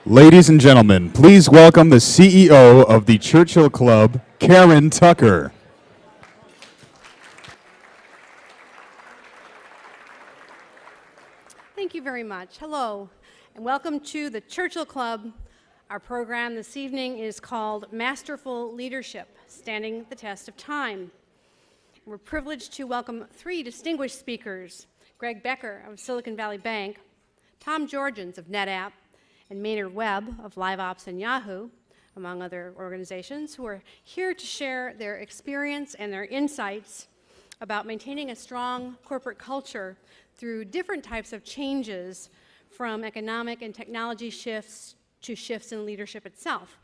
Ladies and gentlemen, please welcome the CEO of the Churchill Club, Karen Tucker. Thank you very much. Hello, and welcome to the Churchill Club. Our program this evening is called Masterful Leadership, Standing the Test of Time. We're privileged to welcome three distinguished speakers: Becker of Silicon Valley Bank, Georgens of NetApp, and Maynard Webb of LiveOps and Yahoo, among other organizations, who are here to share their experience and their insights about maintaining a strong corporate culture through different types of changes, from economic and technology shifts to shifts in leadership itself.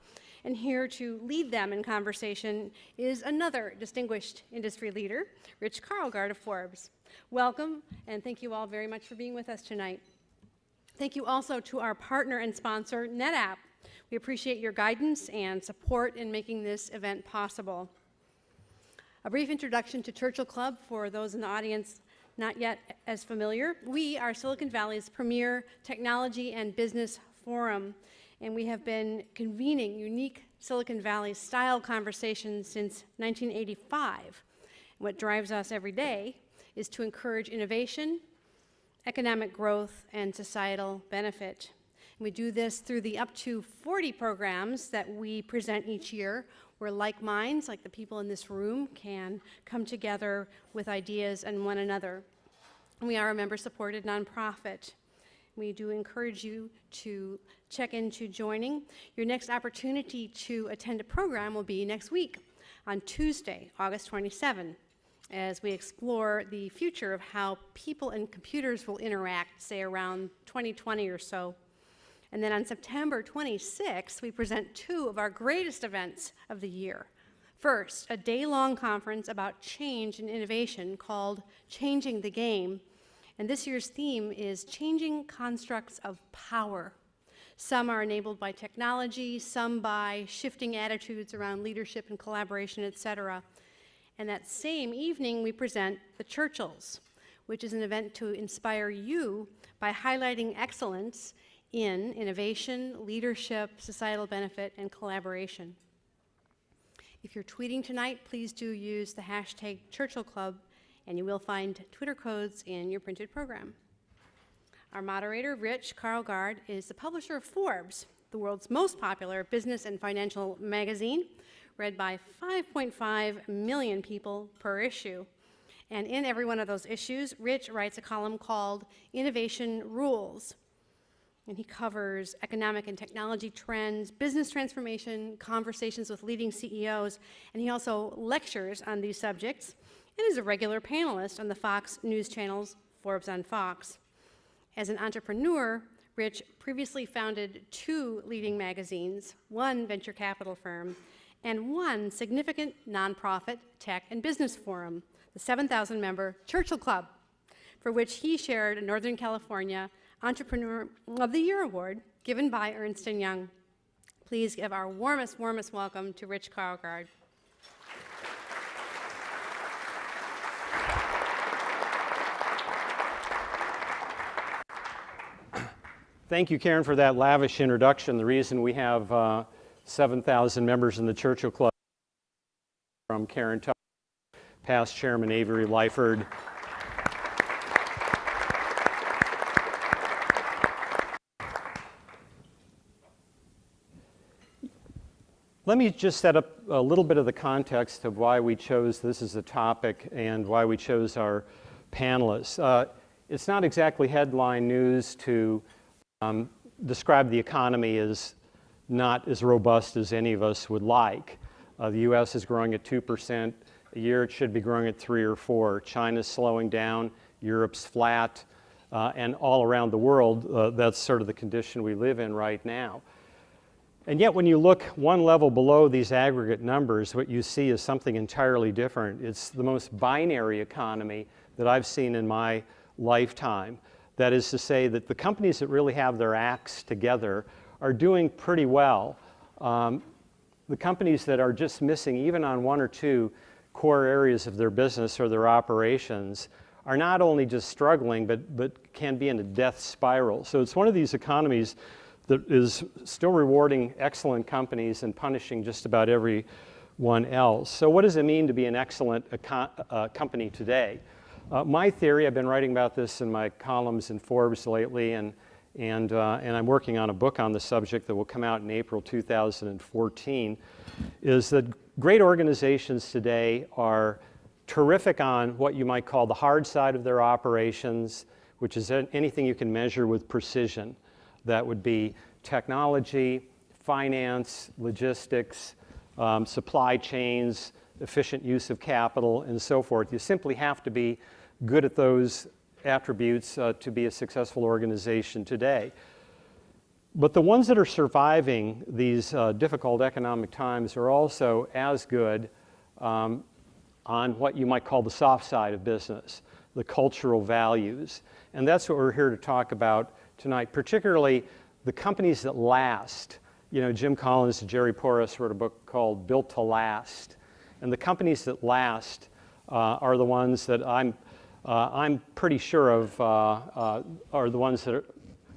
And here to lead them in conversation is another distinguished industry leader, Karlgaard of Forbes. Welcome, and thank you all very much for being with us tonight. Thank you also to our partner and sponsor, NetApp. We appreciate your guidance and support in making this event possible. A brief introduction to Churchill Club for those in the audience not yet as familiar. We are Silicon Valley's premier technology and business forum, and we have been convening unique Silicon Valley style conversations since 1985. What drives us every day is to encourage innovation, economic growth, and societal benefit. And we do this through the up to 40 programs that we present each year, where like minds, like the people in this room, can come together with ideas and one another. And we are a member-supported nonprofit. We do encourage you to check into joining. Your next opportunity to attend a program will be next week on Tuesday, August 27, as we explore the future of how people and computers will interact, say around 2020 or so. And then on September 26th, we present two of our greatest events of the year. First, a day-long conference about change and innovation called Changing the Game. And this year's theme is Changing Constructs of Power. Some are enabled by technology, some by shifting attitudes around leadership and collaboration, etc. And that same evening, we present The Churchills, which is an event to inspire you by highlighting excellence in innovation, leadership, societal benefit, and collaboration. If you're tweeting tonight, please do use the hashtag Churchill Club, and you will find Twitter codes in your printed program. Our moderator, Karlgaard, is the publisher of Forbes, the world's most popular business and financial magazine, read by 5.5 million people per issue. And in every one of those issues, Rich writes a column called Innovation Rules. And he covers economic and technology trends, business transformation, conversations with leading CEOs, and he also lectures on these subjects and is a regular panelist on the Fox News channel's Forbes on Fox. As an entrepreneur, Rich previously founded two leading magazines, one venture capital firm, and one significant nonprofit tech and business forum, the 7,000-member Churchill Club, for which he shared a Northern California Entrepreneur of the Year award given by Ernst & Young. Please give our warmest welcome to Karlgaard. Thank you, Karen, for that lavish introduction. The reason we have 7,000 members in the Churchill Club from Karen Tucker, past Chairman Avery Lyford. Let me just set up a little bit of the context of why we chose this as a topic and why we chose our panelists. It's not exactly headline news to describe the economy as not as robust as any of us would like. The US is growing at 2% a year. It should be growing at 3 or 4. China's slowing down. Europe's flat. And all around the world, that's sort of the condition we live in right now. And yet, when you look one level below these aggregate numbers, what you see is something entirely different. It's the most binary economy that I've seen in my lifetime. That is to say that the companies that really have their acts together are doing pretty well. The companies that are just missing, even on one or two core areas of their business or their operations, are not only just struggling, but can be in a death spiral. So it's one of these economies that is still rewarding excellent companies and punishing just about everyone else. So what does it mean to be an excellent company today? My theory, I've been writing about this in my columns in Forbes lately, and I'm working on a book on the subject that will come out in April 2014, is that great organizations today are terrific on what you might call the hard side of their operations, which is anything you can measure with precision. That would be technology, finance, logistics, supply chains, efficient use of capital, and so forth. You simply have to be good at those attributes to be a successful organization today. But the ones that are surviving these difficult economic times are also as good on what you might call the soft side of business, the cultural values. And that's what we're here to talk about tonight, particularly the companies that last. You know, Jim Collins and Jerry Porras wrote a book called Built to Last. And the companies that last are the ones that I'm pretty sure of are the ones that are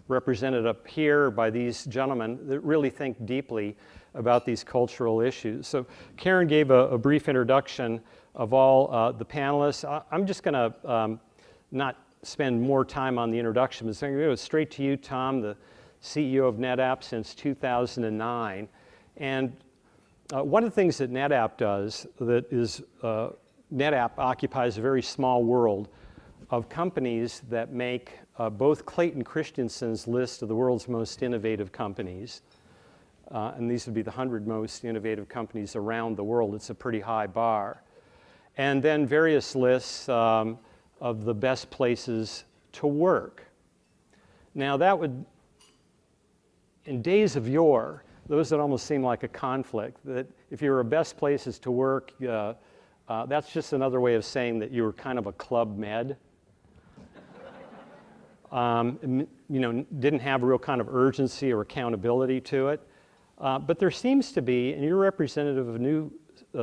represented up here by these gentlemen that really think deeply about these cultural issues. So Karen gave a brief introduction of all the panelists. I'm just going to not spend more time on the introduction, but I'm going to go straight to you, Tom, the CEO of NetApp since 2009. And one of the things that NetApp does that is NetApp occupies a very small world of companies that make both Clayton Christensen's list of the world's most innovative companies, and these would be the 100 most innovative companies around the world. It's a pretty high bar. And then various lists of the best places to work. Now that would, in days of yore, those would almost seem like a conflict, that if you were best places to work, that's just another way of saying that you were kind of a club med. You know, didn't have a real kind of urgency or accountability to it. But there seems to be, and you're representative of a new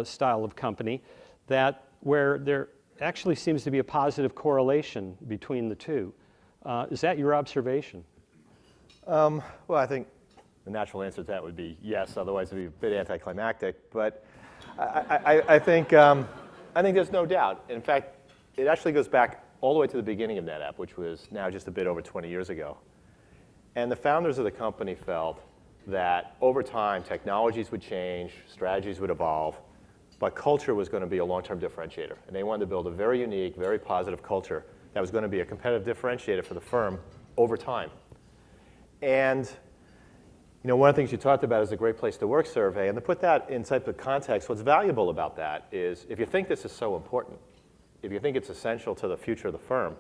style of company, that where there actually seems to be a positive correlation between the two. Is that your observation? Well, I think the natural answer to that would be yes, otherwise it would be a bit anticlimactic. But I think there's no doubt. In fact, it actually goes back all the way to the beginning of NetApp, which was now just a bit over 20 years ago. And the founders of the company felt that over time, technologies would change, strategies would evolve, but culture was going to be a long-term differentiator. And they wanted to build a very unique, very positive culture that was going to be a competitive differentiator for the firm over time. And you know, one of the things you talked about is the Great Place to Work survey. And to put that in type of context, what's valuable about that is if you think this is so important, if you think it's essential to the future of the firm,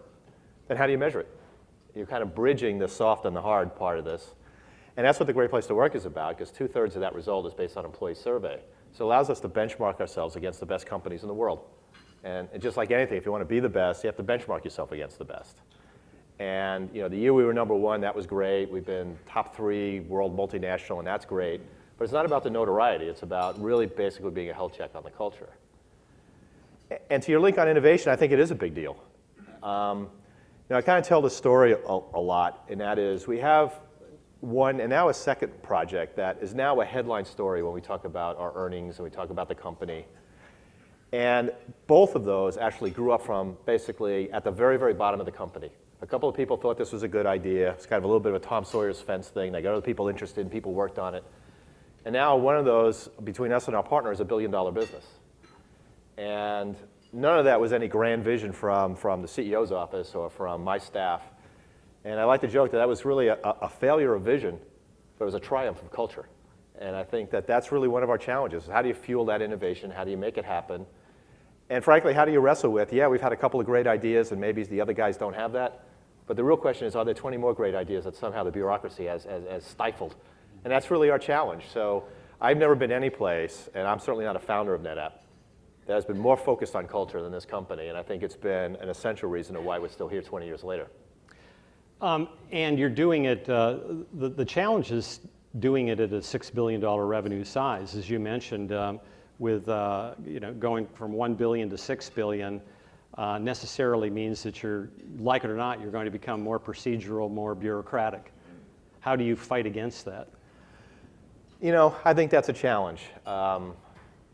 then how do you measure it? You're kind of bridging the soft and the hard part of this. And that's what the Great Place to Work is about, because 2/3 of that result is based on employee survey. So it allows us to benchmark ourselves against the best companies in the world. And just like anything, if you want to be the best, you have to benchmark yourself against the best. And you know, the year we were #1, that was great. We've been top 3 world multinational, and that's great. But it's not about the notoriety. It's about really basically being a health check on the culture. And to your link on innovation, I think it is a big deal. I kind of tell the story a lot, and that is we have one and now a second project that is now a headline story when we talk about our earnings and we talk about the company. And both of those actually grew up from basically at the very, very bottom of the company. A couple of people thought this was a good idea. It's kind of a little bit of a Tom Sawyer's fence thing. They got other people interested and people worked on it. And now one of those, between us and our partner, is a $1 billion business. And none of that was any grand vision from the CEO's office or from my staff. And I like to joke that that was really a failure of vision, but it was a triumph of culture. And I think that that's really one of our challenges. How do you fuel that innovation? How do you make it happen? And frankly, how do you wrestle with, yeah, we've had a couple of great ideas and maybe the other guys don't have that. But the real question is, are there 20 more great ideas that somehow the bureaucracy has stifled? And that's really our challenge. So I've never been any place, and I'm certainly not a founder of NetApp, that has been more focused on culture than this company. And I think it's been an essential reason of why we're still here 20 years later. And you're doing it, the challenge is doing it at a $6 billion revenue size, as you mentioned, with going from $1 billion to $6 billion necessarily means that you're, like it or not, you're going to become more procedural, more bureaucratic. How do you fight against that? I think that's a challenge.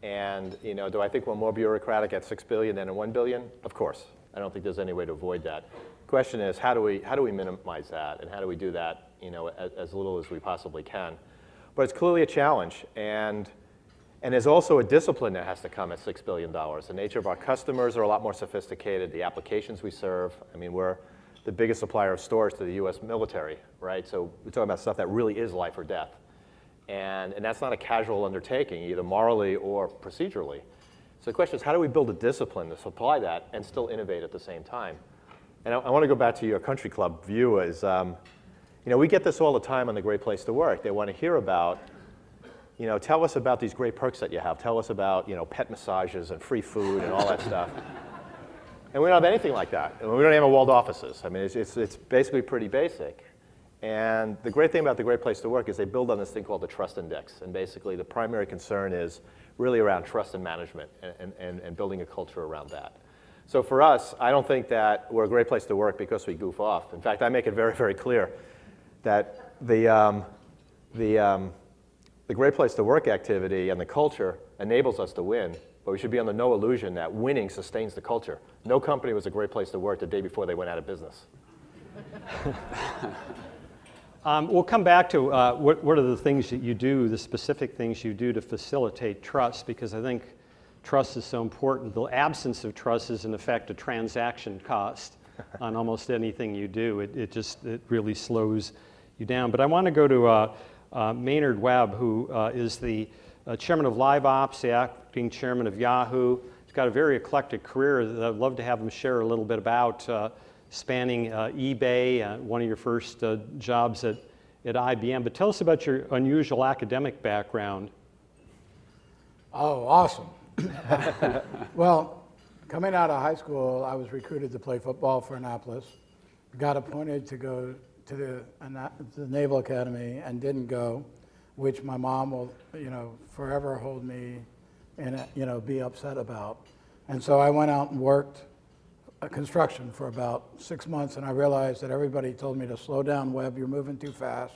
And do I think we're more bureaucratic at $6 billion than at $1 billion? Of course. I don't think there's any way to avoid that. Question is, how do we minimize that, and how do we do that, as little as we possibly can? But it's clearly a challenge, and there's also a discipline that has to come at $6 billion. The nature of our customers are a lot more sophisticated. The applications we serve, we're the biggest supplier of storage to the U.S. military, right? So we're talking about stuff that really is life or death. And that's not a casual undertaking, either morally or procedurally. So the question is, how do we build a discipline to supply that and still innovate at the same time? And I want to go back to your country club view. We get this all the time on the Great Place to Work. They want to hear about, tell us about these great perks that you have. Tell us about, pet massages and free food and all that stuff. And we don't have anything like that. And we don't have walled offices. It's basically pretty basic. And the great thing about the Great Place to Work is they build on this thing called the Trust Index. And basically the primary concern is really around trust and management and building a culture around that. So for us, I don't think that we're a great place to work because we goof off. In fact, I make it very, very clear that the Great Place to Work activity and the culture enables us to win, but we should be under no illusion that winning sustains the culture. No company was a great place to work the day before they went out of business. We'll come back to what are the things that you do, the specific things you do to facilitate trust, because I think trust is so important. The absence of trust is, in effect, a transaction cost on almost anything you do. It really slows you down. But I want to go to Maynard Webb, who is the chairman of LiveOps, the acting chairman of Yahoo. He's got a very eclectic career that I'd love to have him share a little bit about, spanning eBay, one of your first jobs at IBM. But tell us about your unusual academic background. Oh, awesome. Well, coming out of high school, I was recruited to play football for Annapolis. Got appointed to go to the Naval Academy and didn't go, which my mom will, forever hold me and, be upset about. And so I went out and worked construction for about 6 months, and I realized that everybody told me to slow down, Webb, you're moving too fast.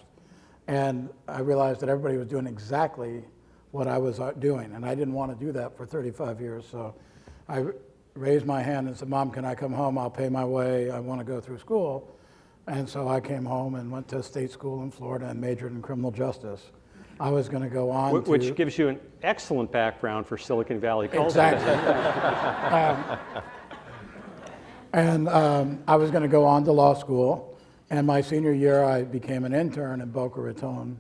And I realized that everybody was doing exactly what I was doing, and I didn't want to do that for 35 years. So I raised my hand and said, Mom, can I come home? I'll pay my way. I want to go through school. And so I came home and went to state school in Florida and majored in criminal justice. I was going to go on Which gives you an excellent background for Silicon Valley culture. Exactly. I was going to go on to law school, and my senior year I became an intern in Boca Raton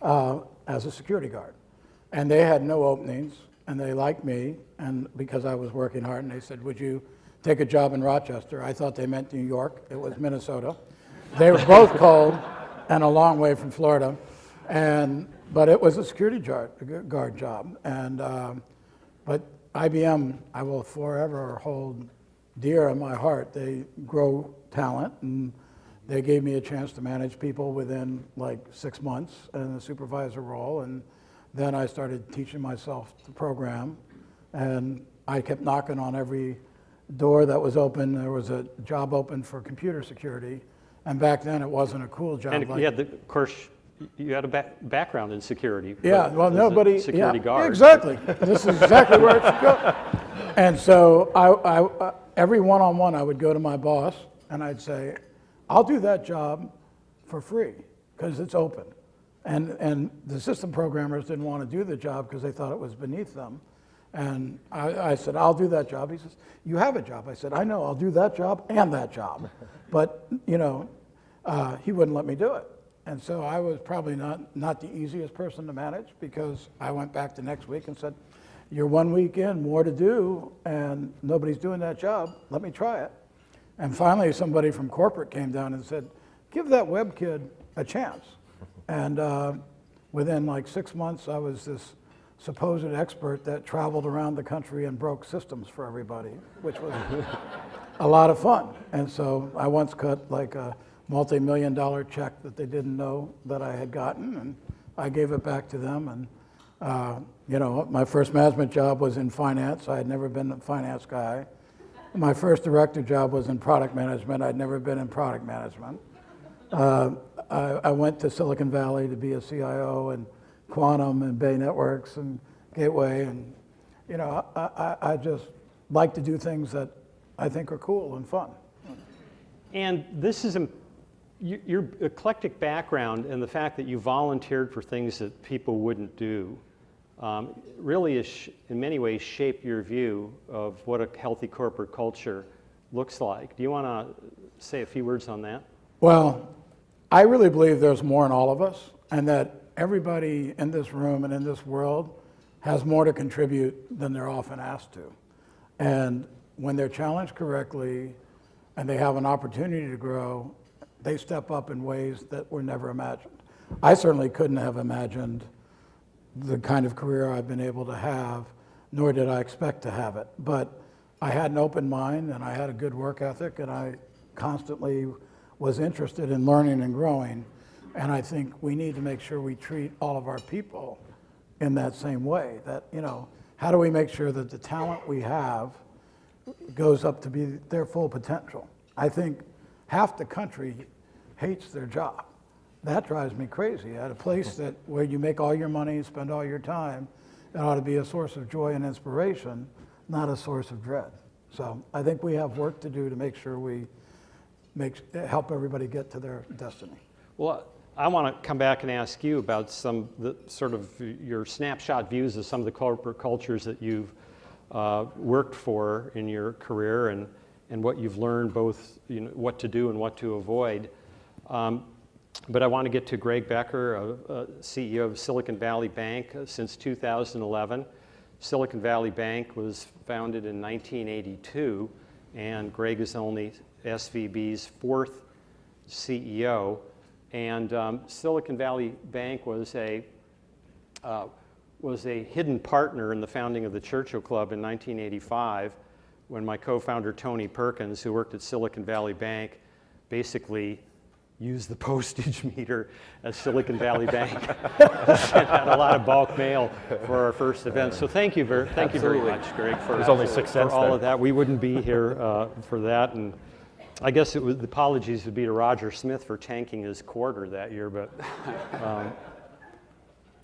as a security guard. And they had no openings, and they liked me, and because I was working hard, and they said, would you take a job in Rochester? I thought they meant New York. It was Minnesota. They were both cold and a long way from Florida, but it was a security guard job. But IBM, I will forever hold dear in my heart. They grow talent, and they gave me a chance to manage people within like 6 months in a supervisor role, and then I started teaching myself the program, and I kept knocking on every door that was open. There was a job open for computer security, and back then it wasn't a cool job. And you had, of course, you had a background in security. Yeah, well, nobody. Security guard. Exactly. This is exactly where it should go. And so I every one-on-one, I would go to my boss and I'd say, I'll do that job for free because it's open. And the system programmers didn't want to do the job because they thought it was beneath them. And I said, I'll do that job. He says, you have a job. I said, I know, I'll do that job and that job. But, he wouldn't let me do it. And so I was probably not the easiest person to manage, because I went back the next week and said, you're 1 week in, more to do, and nobody's doing that job. Let me try it. And finally, somebody from corporate came down and said, give that Webb kid a chance. And within like 6 months, I was this supposed expert that traveled around the country and broke systems for everybody, which was a lot of fun. And so I once cut like a multi-million-dollar check that they didn't know that I had gotten, and I gave it back to them. And my first management job was in finance. I had never been a finance guy. My first director job was in product management. I'd never been in product management. I went to Silicon Valley to be a CIO and Quantum and Bay Networks and Gateway, and I just like to do things that I think are cool and fun. And this is your eclectic background and the fact that you volunteered for things that people wouldn't do really is, in many ways, shaped your view of what a healthy corporate culture looks like. Do you want to say a few words on that? Well, I really believe there's more in all of us, and that everybody in this room and in this world has more to contribute than they're often asked to. And when they're challenged correctly and they have an opportunity to grow, they step up in ways that were never imagined. I certainly couldn't have imagined the kind of career I've been able to have, nor did I expect to have it. But I had an open mind, and I had a good work ethic, and I constantly was interested in learning and growing. And I think we need to make sure we treat all of our people in that same way. That, how do we make sure that the talent we have goes up to be their full potential? I think half the country hates their job. That drives me crazy. At a place where you make all your money, spend all your time, it ought to be a source of joy and inspiration, not a source of dread. So I think we have work to do to make sure we help everybody get to their destiny. Well, I want to come back and ask you about your snapshot views of some of the corporate cultures that you've worked for in your career, and what you've learned, both what to do and what to avoid. But I want to get to Greg Becker, CEO of Silicon Valley Bank since 2011. Silicon Valley Bank was founded in 1982, and Greg is only SVB's fourth CEO. And Silicon Valley Bank was a hidden partner in the founding of the Churchill Club in 1985, when my co-founder Tony Perkins, who worked at Silicon Valley Bank, basically used the postage meter at Silicon Valley Bank. Sent out a lot of bulk mail for our first event. So thank you very much, Greg, for all of that. We wouldn't be here for that. And I guess the apologies would be to Roger Smith for tanking his quarter that year, but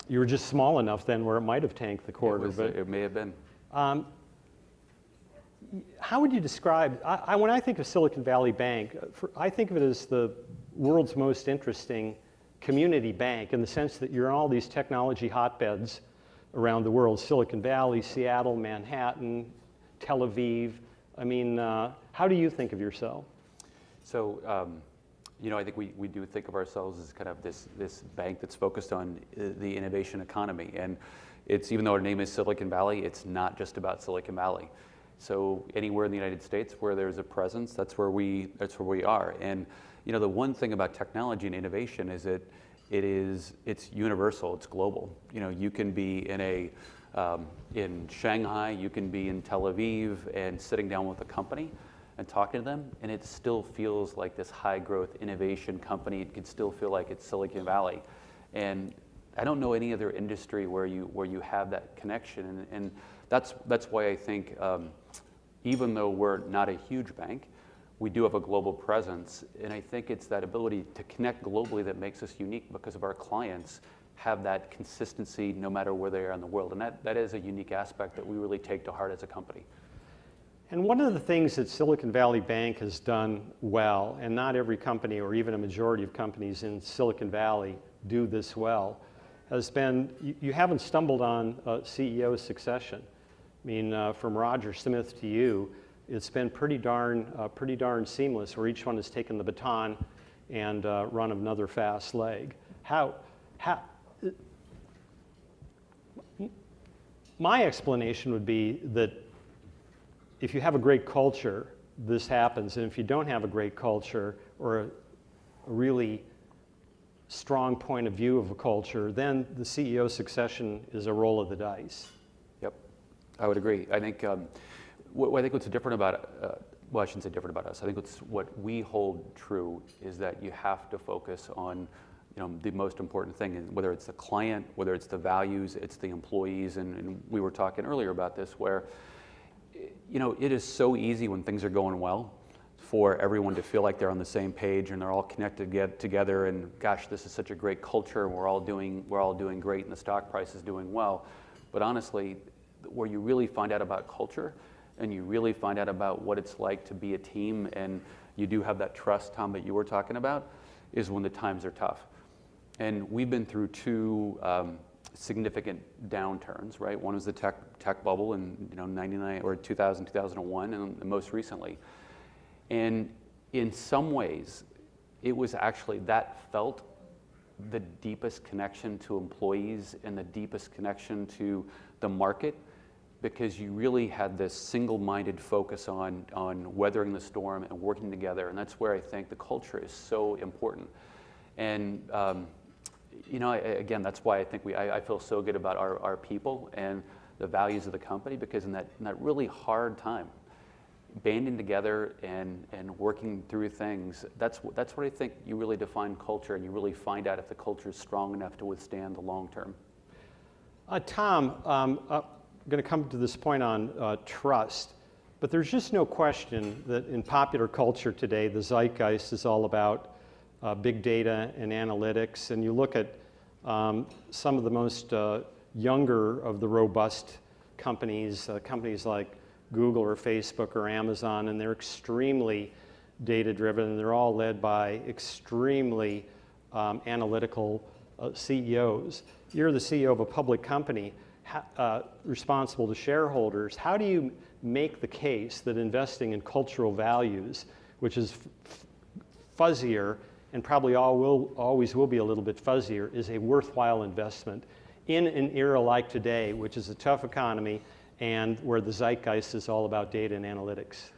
you were just small enough then where it might have tanked the quarter. It may have been. How would you describe, when I think of Silicon Valley Bank, I think of it as the world's most interesting community bank, in the sense that you're in all these technology hotbeds around the world: Silicon Valley, Seattle, Manhattan, Tel Aviv. I mean, how do you think of yourself? So, I think we do think of ourselves as kind of this bank that's focused on the innovation economy. And even though our name is Silicon Valley, it's not just about Silicon Valley. So anywhere in the United States where there's a presence, that's where we are. And the one thing about technology and innovation is that it's universal, it's global. You can be in Shanghai, you can be in Tel Aviv, and sitting down with a company and talking to them, and it still feels like this high growth innovation company. It can still feel like it's Silicon Valley. And I don't know any other industry where you have that connection. And that's why I think even though we're not a huge bank, we do have a global presence. And I think it's that ability to connect globally that makes us unique, because of our clients have that consistency no matter where they are in the world. And that is a unique aspect that we really take to heart as a company. And one of the things that Silicon Valley Bank has done well, and not every company or even a majority of companies in Silicon Valley do this well, has been you haven't stumbled on CEO succession. I mean, from Roger Smith to you, it's been pretty darn seamless, where each one has taken the baton and run another fast leg. My explanation would be that if you have a great culture, this happens, and if you don't have a great culture or a really strong point of view of a culture, then the CEO succession is a roll of the dice. Yep, I would agree. I think what's different about I shouldn't say different about us. I think what we hold true is that you have to focus on the most important thing, and whether it's the client, whether it's the values, it's the employees, and we were talking earlier about this, where it is so easy when things are going well for everyone to feel like they're on the same page and they're all connected together, and gosh, this is such a great culture, and we're all doing great, and the stock price is doing well. But honestly, where you really find out about culture and you really find out about what it's like to be a team, and you do have that trust, Tom, that you were talking about, is when the times are tough. And we've been through two significant downturns, right? One was the tech bubble in 99 or 2000, 2001, and most recently. And in some ways, it was actually that felt the deepest connection to employees and the deepest connection to the market, because you really had this single-minded focus on weathering the storm and working together. And that's where I think the culture is so important. And again, that's why I think I feel so good about our people and the values of the company, because in that really hard time, banding together and working through things, that's what I think you really define culture, and you really find out if the culture is strong enough to withstand the long term. Tom, I'm going to come to this point on trust, but there's just no question that in popular culture today, the zeitgeist is all about big data and analytics, and you look at some of the most younger of the robust companies, companies like Google or Facebook or Amazon, and they're extremely data-driven, and they're all led by extremely analytical CEOs. You're the CEO of a public company responsible to shareholders. How do you make the case that investing in cultural values, which is fuzzier and probably always will be a little bit fuzzier, is a worthwhile investment in an era like today, which is a tough economy and where the zeitgeist is all about data and analytics?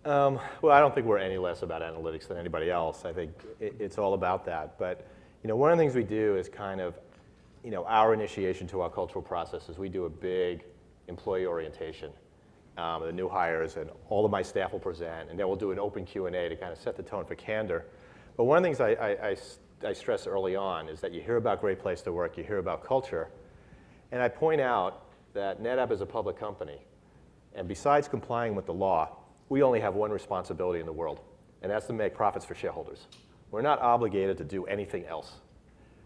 Well, I don't think we're any less about analytics than anybody else. I think it's all about that. But one of the things we do is kind of, our initiation to our cultural process is we do a big employee orientation. The new hires and all of my staff will present, and then we'll do an open Q&A to kind of set the tone for candor. But one of the things I stress early on is that you hear about Great Place to Work, you hear about culture, and I point out that NetApp is a public company, and besides complying with the law, we only have one responsibility in the world, and that's to make profits for shareholders. We're not obligated to do anything else.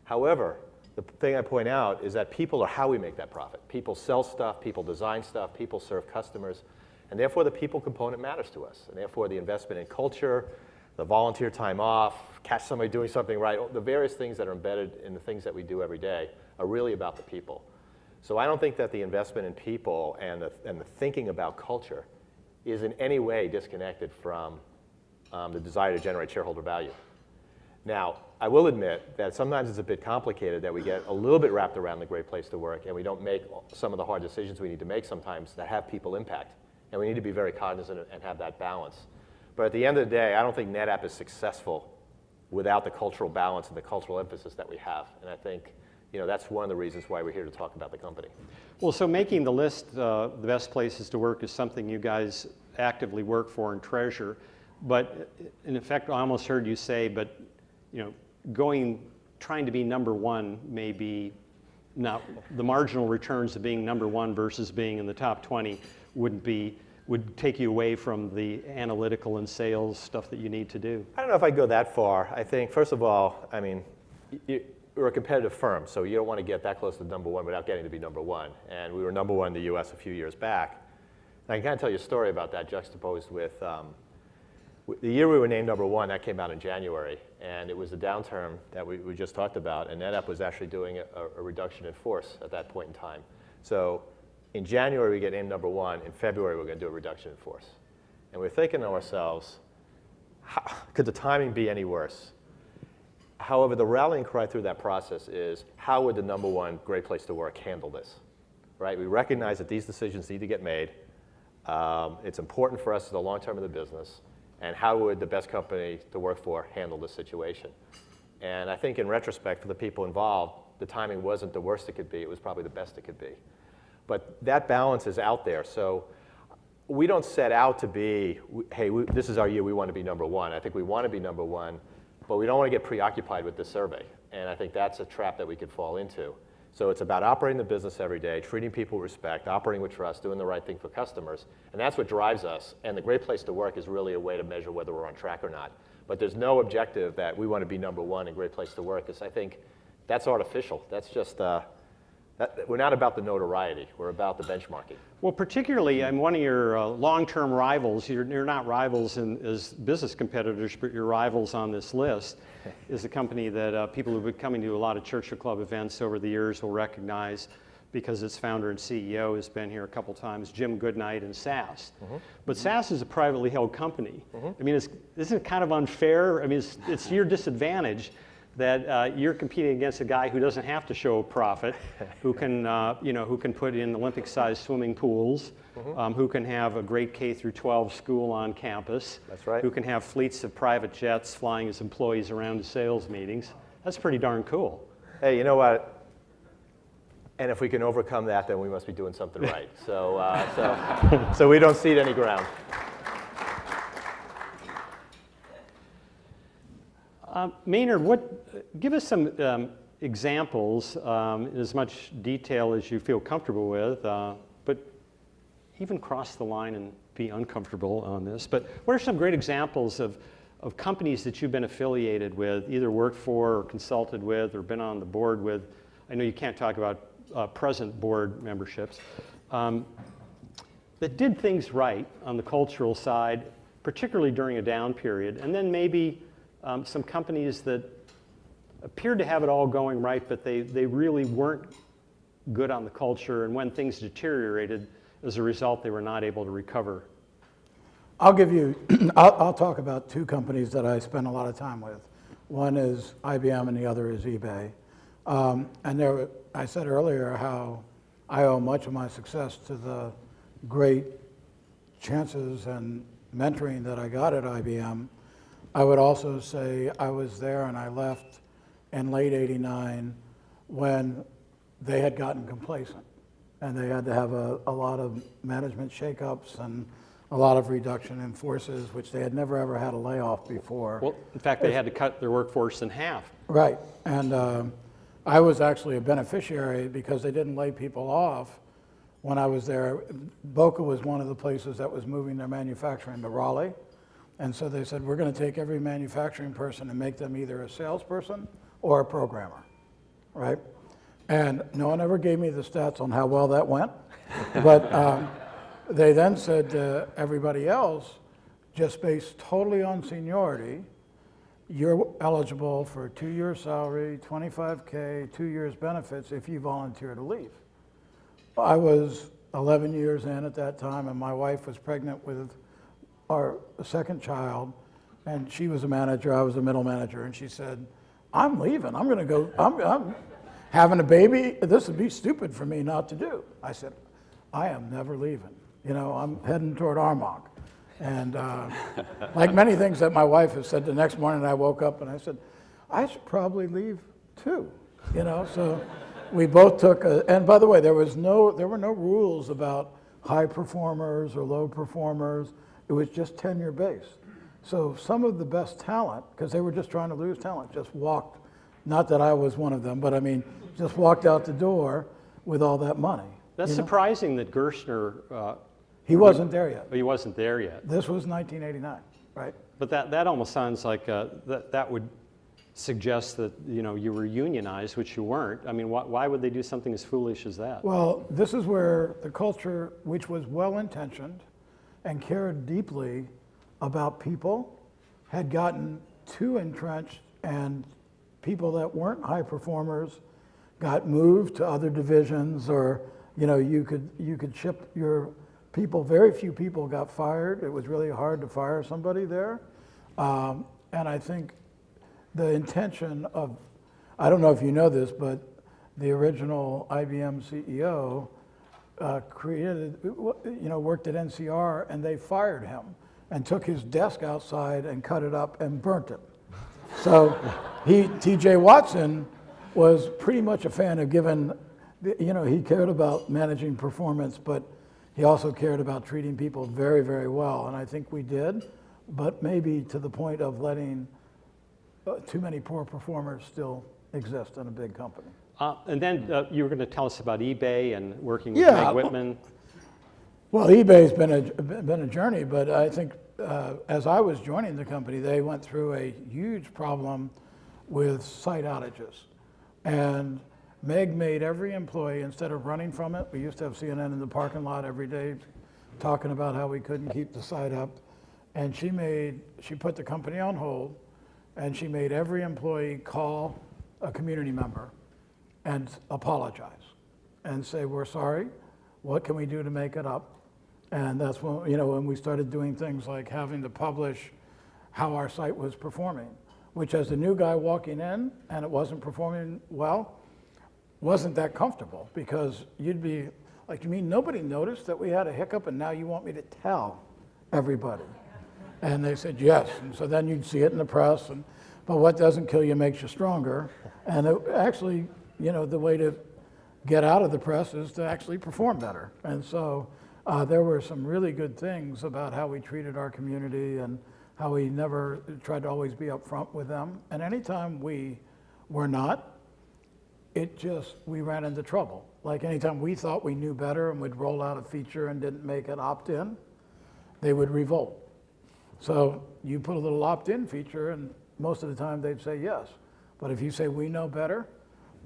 However, the thing I point out is that people are how we make that profit. People sell stuff, people design stuff, people serve customers, and therefore the people component matters to us, and therefore the investment in culture, the volunteer time off, catch somebody doing something right, the various things that are embedded in the things that we do every day are really about the people. So I don't think that the investment in people and the thinking about culture is in any way disconnected from the desire to generate shareholder value. Now, I will admit that sometimes it's a bit complicated, that we get a little bit wrapped around the Great Place to Work and we don't make some of the hard decisions we need to make sometimes that have people impact. And we need to be very cognizant and have that balance. But at the end of the day, I don't think NetApp is successful without the cultural balance and the cultural emphasis that we have. And I think that's one of the reasons why we're here to talk about the company. Well, so making the list, the best places to work, is something you guys actively work for and treasure. But in effect, I almost heard you say, but trying to be number one may be not the marginal returns of being number one versus being in the top 20 would take you away from the analytical and sales stuff that you need to do. I don't know if I'd go that far. I think, first of all, we're a competitive firm, so you don't want to get that close to number one without getting to be number one. And we were number one in the US a few years back. And I can kind of tell you a story about that juxtaposed with the year we were named number one. That came out in January, and it was the downturn that we just talked about, and NetApp was actually doing a reduction in force at that point in time. So in January, we get named number one. In February, we're going to do a reduction in force. And we're thinking to ourselves, could the timing be any worse? However, the rallying cry through that process is, how would the number one Great Place to Work handle this? Right? We recognize that these decisions need to get made. It's important for us in the long term of the business. And how would the best company to work for handle this situation? And I think in retrospect, for the people involved, the timing wasn't the worst it could be. It was probably the best it could be. But that balance is out there. So we don't set out to be, hey, this is our year, we want to be number one. I think we want to be number one, but we don't want to get preoccupied with this survey. And I think that's a trap that we could fall into. So it's about operating the business every day, treating people with respect, operating with trust, doing the right thing for customers. And that's what drives us. And the Great Place to Work is really a way to measure whether we're on track or not. But there's no objective that we want to be number one in Great Place to Work, because I think that's artificial. That's just, we're not about the notoriety. We're about the benchmarking. Well, particularly, I'm one of your long-term rivals. You're not rivals as business competitors, but you're rivals on this list. Is a company that people who've been coming to a lot of Churchill Club events over the years will recognize, because its founder and CEO has been here a couple times, Jim Goodnight and SAS. But SAS is a privately held company. I mean, isn't it kind of unfair? I mean, it's your disadvantage that you're competing against a guy who doesn't have to show a profit, who can, who can put in Olympic-sized swimming pools, who can have a great K through 12 school on campus. That's right. Who can have fleets of private jets flying his employees around to sales meetings. That's pretty darn cool. Hey, you know what? And if we can overcome that, then we must be doing something right. So we don't cede any ground. Maynard, give us some examples in as much detail as you feel comfortable with, but even cross the line and be uncomfortable on this. But what are some great examples of companies that you've been affiliated with, either worked for or consulted with or been on the board with? I know you can't talk about present board memberships, that did things right on the cultural side, particularly during a down period, and then maybe some companies that appeared to have it all going right, but they really weren't good on the culture, and when things deteriorated, as a result, they were not able to recover. I'll give you, I'll talk about two companies that I spend a lot of time with. One is IBM and the other is eBay. And I said earlier how I owe much of my success to the great chances and mentoring that I got at IBM. I would also say I was there and I left in late '89 when they had gotten complacent and they had to have a lot of management shakeups and a lot of reduction in forces, which they had never ever had a layoff before. Well, in fact, they had to cut their workforce in half. Right, and I was actually a beneficiary because they didn't lay people off when I was there. Boca was one of the places that was moving their manufacturing to Raleigh. And so they said, we're going to take every manufacturing person and make them either a salesperson or a programmer, right? And no one ever gave me the stats on how well that went. But they then said to everybody else, just based totally on seniority, you're eligible for 2 years salary, 25K, 2 years benefits if you volunteer to leave. I was 11 years in at that time, and my wife was pregnant with our second child, and she was a manager, I was a middle manager, and she said, I'm leaving, I'm gonna go, I'm having a baby, this would be stupid for me not to do. I said, I am never leaving. You know, I'm heading toward Armonk. And like many things that my wife has said, the next morning I woke up and I said, I should probably leave too, you know, so we both took and by the way, there were no rules about high performers or low performers. It was just tenure based. So some of the best talent, because they were just trying to lose talent, just walked, not that I was one of them, but I mean, just walked out the door with all that money. That's surprising that Gerstner... he wasn't there yet. He wasn't there yet. This was 1989, right? But that almost sounds like that would suggest that you were unionized, which you weren't. I mean, why would they do something as foolish as that? Well, this is where the culture, which was well-intentioned and cared deeply about people, had gotten too entrenched, and people that weren't high performers got moved to other divisions, or you could ship your people. Very few people got fired. It was really hard to fire somebody there, and I think the intention of, I don't know if you know this, but the original IBM CEO worked at NCR, and they fired him and took his desk outside and cut it up and burnt it. So T.J. Watson was pretty much a fan of giving, he cared about managing performance, but he also cared about treating people very, very well. And I think we did, but maybe to the point of letting too many poor performers still exist in a big company. And then you were going to tell us about eBay and working with Yeah. Meg Whitman. Well, eBay's been a journey, but I think as I was joining the company, they went through a huge problem with site outages. And Meg made every employee, instead of running from it, we used to have CNN in the parking lot every day talking about how we couldn't keep the site up. And she put the company on hold, and she made every employee call a community member and apologize and say, we're sorry, what can we do to make it up? And that's when, when we started doing things like having to publish how our site was performing, which as a new guy walking in and it wasn't performing well, wasn't that comfortable, because you'd be like, you mean nobody noticed that we had a hiccup and now you want me to tell everybody? And they said, yes. And so then you'd see it in the press, but what doesn't kill you makes you stronger. And it actually, the way to get out of the press is to actually perform better. And so there were some really good things about how we treated our community and how we never tried to always be upfront with them. And anytime we were not, we ran into trouble. Like anytime we thought we knew better and would roll out a feature and didn't make it opt-in, they would revolt. So you put a little opt-in feature and most of the time they'd say yes. But if you say we know better,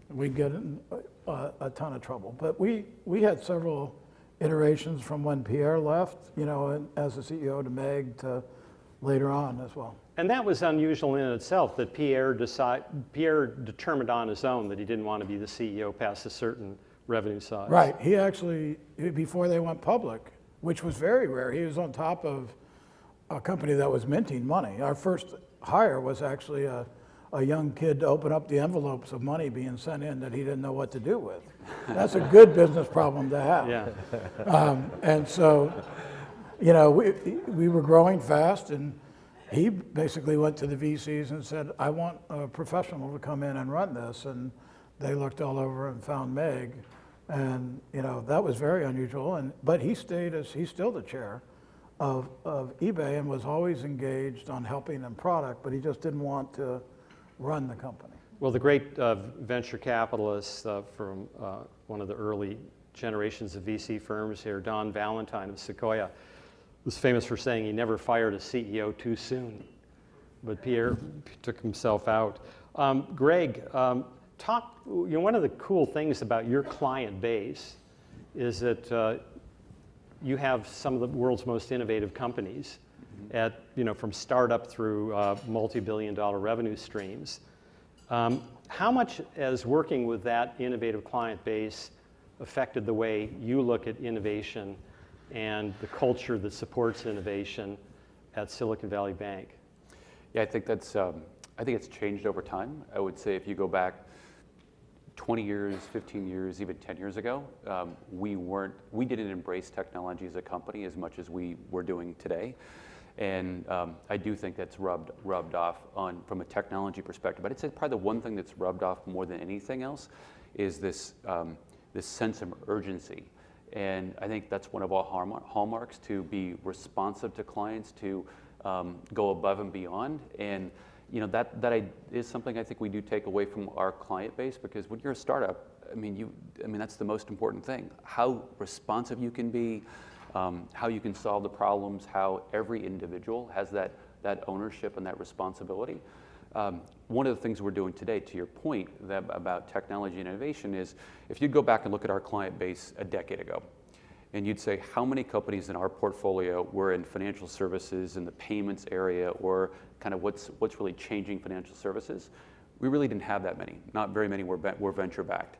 we'd get in a ton of trouble. But we had several iterations from when Pierre left, as the CEO, to Meg, to later on as well. And that was unusual in itself, that Pierre determined on his own that he didn't want to be the CEO past a certain revenue size. Right. He actually, before they went public, which was very rare, he was on top of a company that was minting money. Our first hire was actually a young kid to open up the envelopes of money being sent in that he didn't know what to do with. That's a good business problem to have. Yeah. And so, we were growing fast, and he basically went to the VCs and said, I want a professional to come in and run this. And they looked all over and found Meg. And, that was very unusual. But he's still the chair of eBay and was always engaged on helping in product, but he just didn't want to run the company. Well, the great venture capitalists from one of the early generations of VC firms here, Don Valentine of Sequoia, was famous for saying he never fired a CEO too soon, but Pierre took himself out. Greg, one of the cool things about your client base is that you have some of the world's most innovative companies from startup through multi-billion-dollar revenue streams. How much has working with that innovative client base affected the way you look at innovation and the culture that supports innovation at Silicon Valley Bank? Yeah, I think it's changed over time. I would say if you go back 20 years, 15 years, even 10 years ago, we didn't embrace technology as a company as much as we were doing today. And I do think that's rubbed off from a technology perspective. But I'd say probably the one thing that's rubbed off more than anything else is this sense of urgency. And I think that's one of our hallmarks, to be responsive to clients, to go above and beyond. And that is something I think we do take away from our client base, because when you're a startup, that's the most important thing. How responsive you can be, how you can solve the problems, how every individual has that ownership and that responsibility. One of the things we're doing today, to your point about technology and innovation, is if you go back and look at our client base a decade ago, and you'd say how many companies in our portfolio were in financial services, in the payments area, or kind of what's really changing financial services, we really didn't have that many. Not very many were venture backed.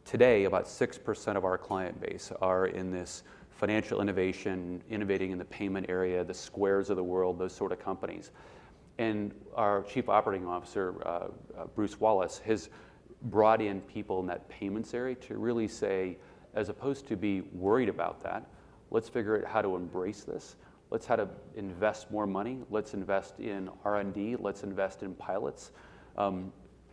Today, about 6% of our client base are in this financial innovation, innovating in the payment area, the Squares of the world, those sort of companies. And our Chief Operating Officer, Bruce Wallace, has brought in people in that payments area to really say, as opposed to be worried about that, let's figure out how to embrace this. Let's how to invest more money. Let's invest in R&D. Let's invest in pilots.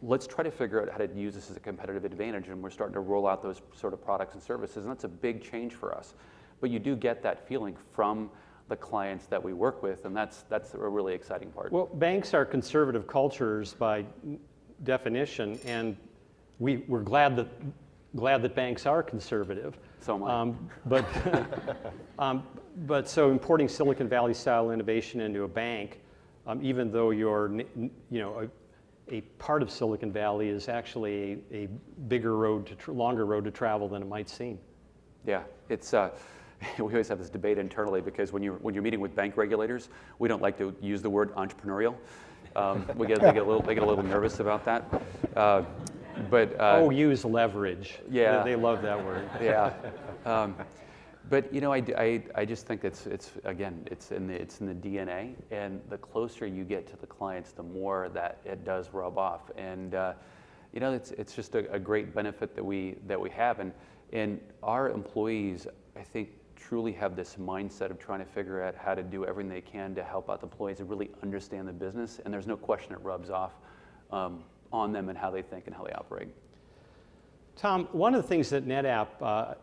Let's try to figure out how to use this as a competitive advantage. And we're starting to roll out those sort of products and services. And that's a big change for us. But you do get that feeling from the clients that we work with, and that's a really exciting part. Well, banks are conservative cultures by definition, and we're glad that banks are conservative. So am I. But so importing Silicon Valley style innovation into a bank, even though you're, a part of Silicon Valley is actually a bigger road longer road to travel than it might seem. Yeah, it's. We always have this debate internally because when you're meeting with bank regulators, we don't like to use the word entrepreneurial. They get a little nervous about that. Use leverage. Yeah, they love that word. Yeah, but I just think it's in the DNA, and the closer you get to the clients, the more that it does rub off, and it's just a great benefit that we have, and our employees, I think, truly have this mindset of trying to figure out how to do everything they can to help out the employees and really understand the business, and there's no question it rubs off on them and how they think and how they operate. Tom, one of the things that NetApp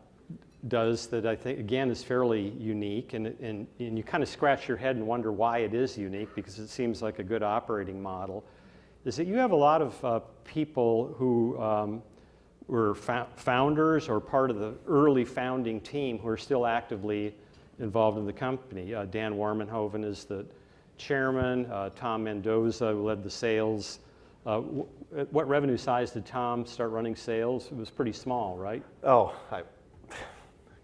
does that I think, again, is fairly unique, and you kind of scratch your head and wonder why it is unique, because it seems like a good operating model, is that you have a lot of people who were founders or part of the early founding team who are still actively involved in the company. Dan Warmenhoven is the chairman. Tom Mendoza led the sales. What revenue size did Tom start running sales? It was pretty small, right?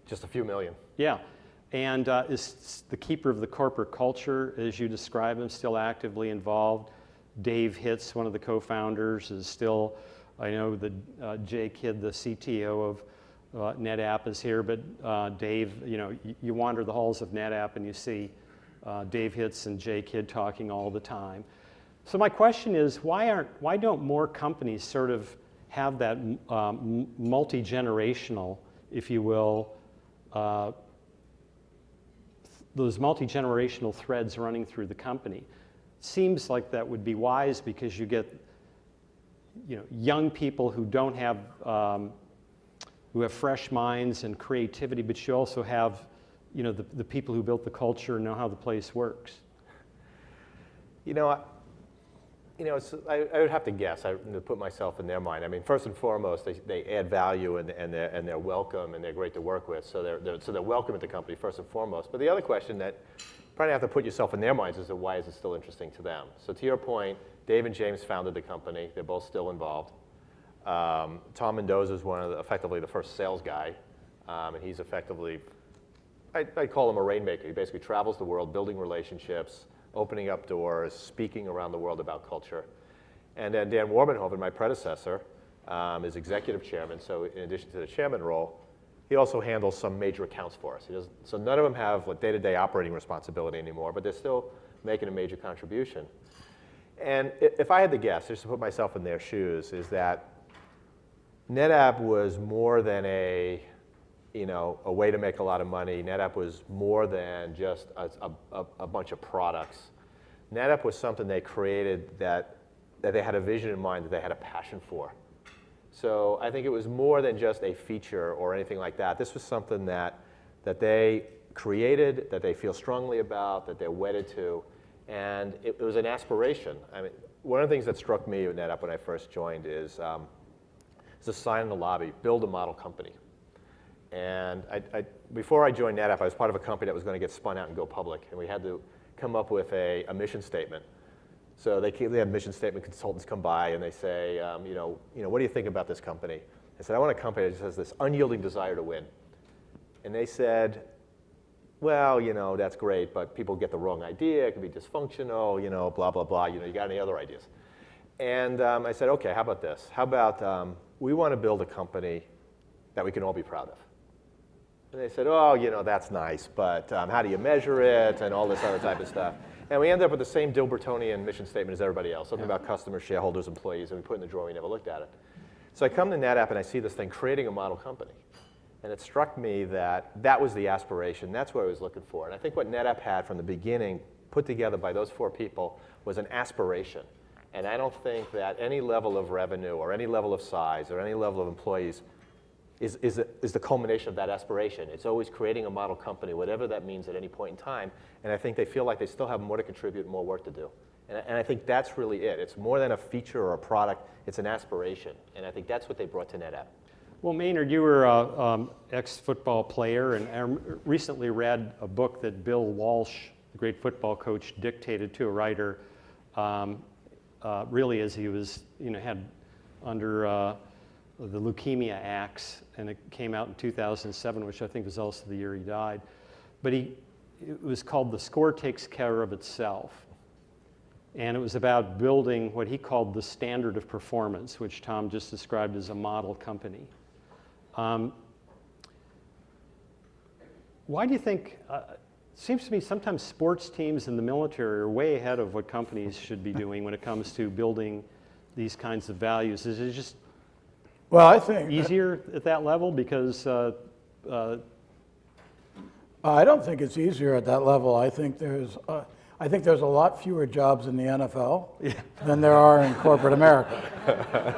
Just a few million. Yeah. And is the keeper of the corporate culture, as you describe him, still actively involved? Dave Hitz, one of the co-founders, is still, I know that Jay Kidd, the CTO of NetApp, is here, but Dave, you wander the halls of NetApp and you see Dave Hitz and Jay Kidd talking all the time. So my question is, why don't more companies sort of have that multi-generational, if you will, those multi-generational threads running through the company? Seems like that would be wise, because you get young people who don't have who have fresh minds and creativity, but you also have the people who built the culture and know how the place works. I would have to guess. I would put myself in their mind. I mean, first and foremost, they add value and they're welcome and they're great to work with. So they're welcome at the company first and foremost. But the other question that you probably have to put yourself in their minds is why is it still interesting to them? So to your point, Dave and James founded the company. They're both still involved. Tom Mendoza is effectively the first sales guy, and he's effectively, I call him a rainmaker. He basically travels the world, building relationships, opening up doors, speaking around the world about culture. And then Dan Warmenhoven, my predecessor, is executive chairman. So in addition to the chairman role, he also handles some major accounts for us. So none of them have day-to-day operating responsibility anymore, but they're still making a major contribution. And if I had to guess, just to put myself in their shoes, is that NetApp was more than a way to make a lot of money. NetApp was more than just a bunch of products. NetApp was something they created that they had a vision in mind, that they had a passion for. So I think it was more than just a feature or anything like that. This was something that they created, that they feel strongly about, that they're wedded to, and it was an aspiration. I mean, one of the things that struck me at NetApp when I first joined is a sign in the lobby: build a model company. And before I joined NetApp, I was part of a company that was going to get spun out and go public, and we had to come up with a mission statement. So they had mission statement consultants come by and they say, what do you think about this company? I said, I want a company that just has this unyielding desire to win. And they said, well, that's great, but people get the wrong idea. It could be dysfunctional, blah, blah, blah. You got any other ideas? And I said, okay, how about this? How about we want to build a company that we can all be proud of? And they said, oh, that's nice, but how do you measure it and all this other type of stuff? And we ended up with the same Dilbertonian mission statement as everybody else, something about customers, shareholders, employees, and we put it in the drawer, we never looked at it. So I come to NetApp and I see this thing, creating a model company. And it struck me that was the aspiration, that's what I was looking for. And I think what NetApp had from the beginning, put together by those four people, was an aspiration. And I don't think that any level of revenue or any level of size or any level of employees is the culmination of that aspiration. It's always creating a model company, whatever that means at any point in time. And I think they feel like they still have more to contribute, more work to do. And I think that's really it. It's more than a feature or a product, it's an aspiration. And I think that's what they brought to NetApp. Well, Maynard, you were an ex-football player, and I recently read a book that Bill Walsh, the great football coach, dictated to a writer, really as he was, had under the leukemia axe, and it came out in 2007, which I think was also the year he died. But it was called The Score Takes Care of Itself. And it was about building what he called the standard of performance, which Tom just described as a model company. Why do you think, it seems to me sometimes sports teams in the military are way ahead of what companies should be doing when it comes to building these kinds of values. Is it just Well, I think easier at that level because I don't think it's easier at that level. I think there's a lot fewer jobs in the NFL than there are in corporate America,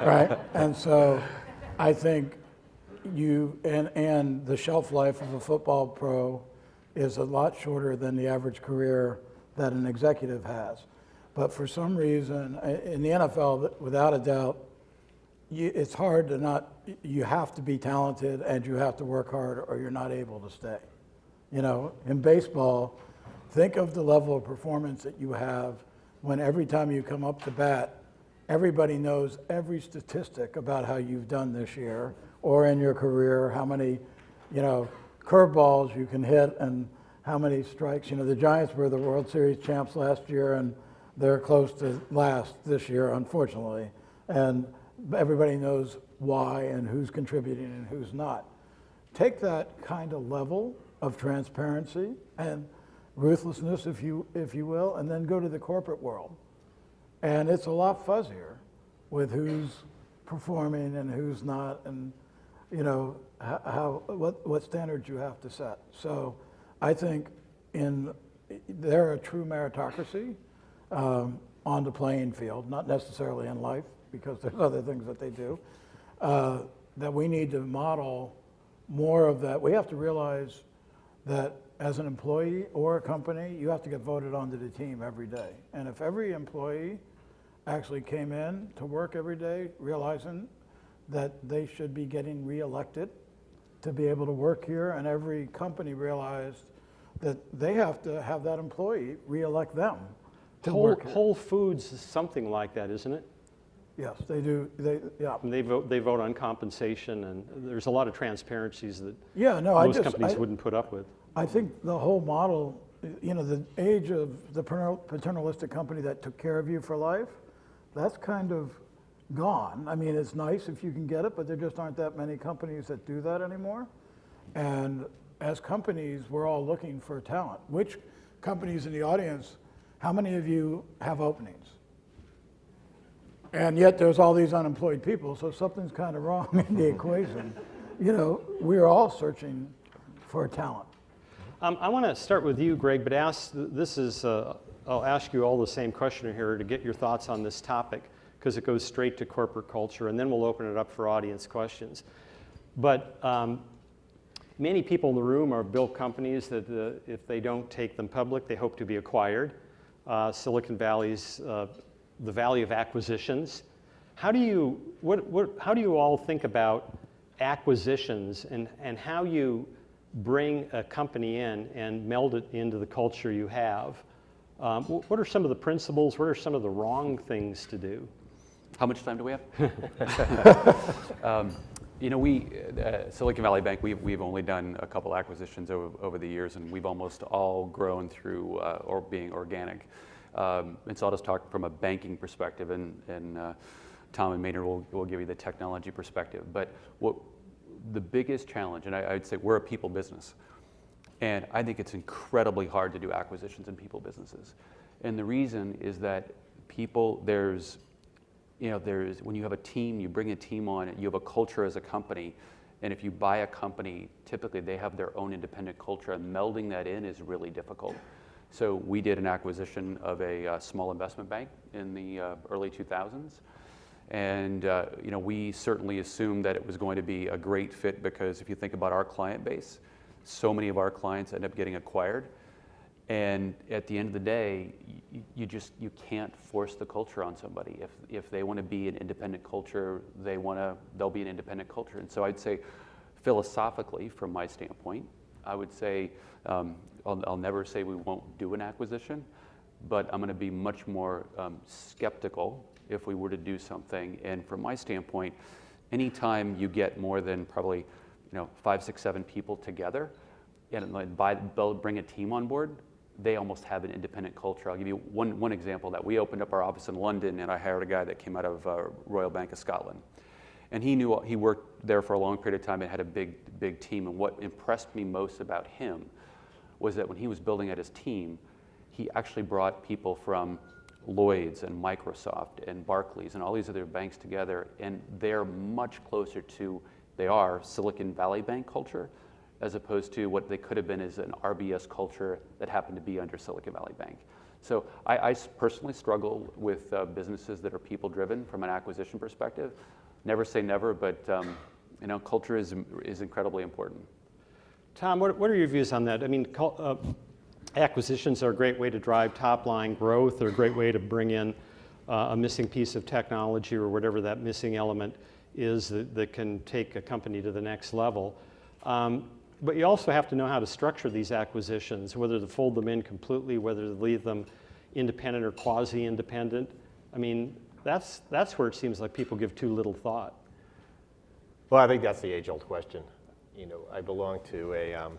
right? And so I think and the shelf life of a football pro is a lot shorter than the average career that an executive has. But for some reason, in the NFL, without a doubt, it's hard to not, you have to be talented and you have to work hard or you're not able to stay. In baseball, think of the level of performance that you have when every time you come up to bat, everybody knows every statistic about how you've done this year or in your career, how many, curveballs you can hit and how many strikes. The Giants were the World Series champs last year and they're close to last this year, unfortunately. And everybody knows why and who's contributing and who's not. Take that kind of level of transparency and ruthlessness, if you will, and then go to the corporate world. And it's a lot fuzzier with who's performing and who's not, and what standards you have to set. So I think they're a true meritocracy on the playing field, not necessarily in life, because there's other things that they do, that we need to model more of that. We have to realize that as an employee or a company, you have to get voted onto the team every day. And if every employee actually came in to work every day realizing that they should be getting reelected to be able to work here, and every company realized that they have to have that employee reelect them to work here. Whole Foods is something like that, isn't it? Yes, they do. And they vote on compensation, and there's a lot of transparencies that most companies wouldn't put up with. I think the whole model, the age of the paternalistic company that took care of you for life, that's kind of gone. I mean, it's nice if you can get it, but there just aren't that many companies that do that anymore. And as companies, we're all looking for talent. Which companies in the audience, how many of you have openings? And yet there's all these unemployed people, so something's kind of wrong in the equation. We're all searching for talent. I want to start with you, Greg, but I'll ask you all the same question here to get your thoughts on this topic, because it goes straight to corporate culture, and then we'll open it up for audience questions. But many people in the room are built companies that if they don't take them public, they hope to be acquired. Silicon Valley's the value of acquisitions. How do you all think about acquisitions and how you bring a company in and meld it into the culture you have? What are some of the principles? What are some of the wrong things to do? How much time do we have? Silicon Valley Bank, we've only done a couple acquisitions over the years, and we've almost all grown through or being organic. And so I'll just talk from a banking perspective, and Tom and Maynard will give you the technology perspective. But the biggest challenge, and I'd say we're a people business, and I think it's incredibly hard to do acquisitions in people businesses. And the reason is that there's when you have a team, you bring a team on, you have a culture as a company, and if you buy a company, typically they have their own independent culture, and melding that in is really difficult. So we did an acquisition of a small investment bank in the early 2000s. And we certainly assumed that it was going to be a great fit, because if you think about our client base, so many of our clients end up getting acquired. And at the end of the day, you can't force the culture on somebody. If they want to be an independent culture, they'll be an independent culture. And so I'd say, philosophically, from my standpoint, I would say I'll never say we won't do an acquisition, but I'm going to be much more skeptical if we were to do something. And from my standpoint, anytime you get more than probably 5, 6, 7 people together and bring a team on board, they almost have an independent culture. I'll give you one example. That we opened up our office in London, and I hired a guy that came out of Royal Bank of Scotland. And he worked there for a long period of time and had a big team. And what impressed me most about him was that when he was building out his team, he actually brought people from Lloyd's and Microsoft and Barclays and all these other banks together, and they're much closer to, they are Silicon Valley Bank culture, as opposed to what they could have been as an RBS culture that happened to be under Silicon Valley Bank. So I personally struggle with businesses that are people-driven from an acquisition perspective. Never say never, but culture is incredibly important. Tom, what are your views on that? I mean, acquisitions are a great way to drive top-line growth. They're a great way to bring in a missing piece of technology or whatever that missing element is that can take a company to the next level. But you also have to know how to structure these acquisitions, whether to fold them in completely, whether to leave them independent or quasi-independent. I mean, that's where it seems like people give too little thought. Well, I think that's the age-old question. I belong to a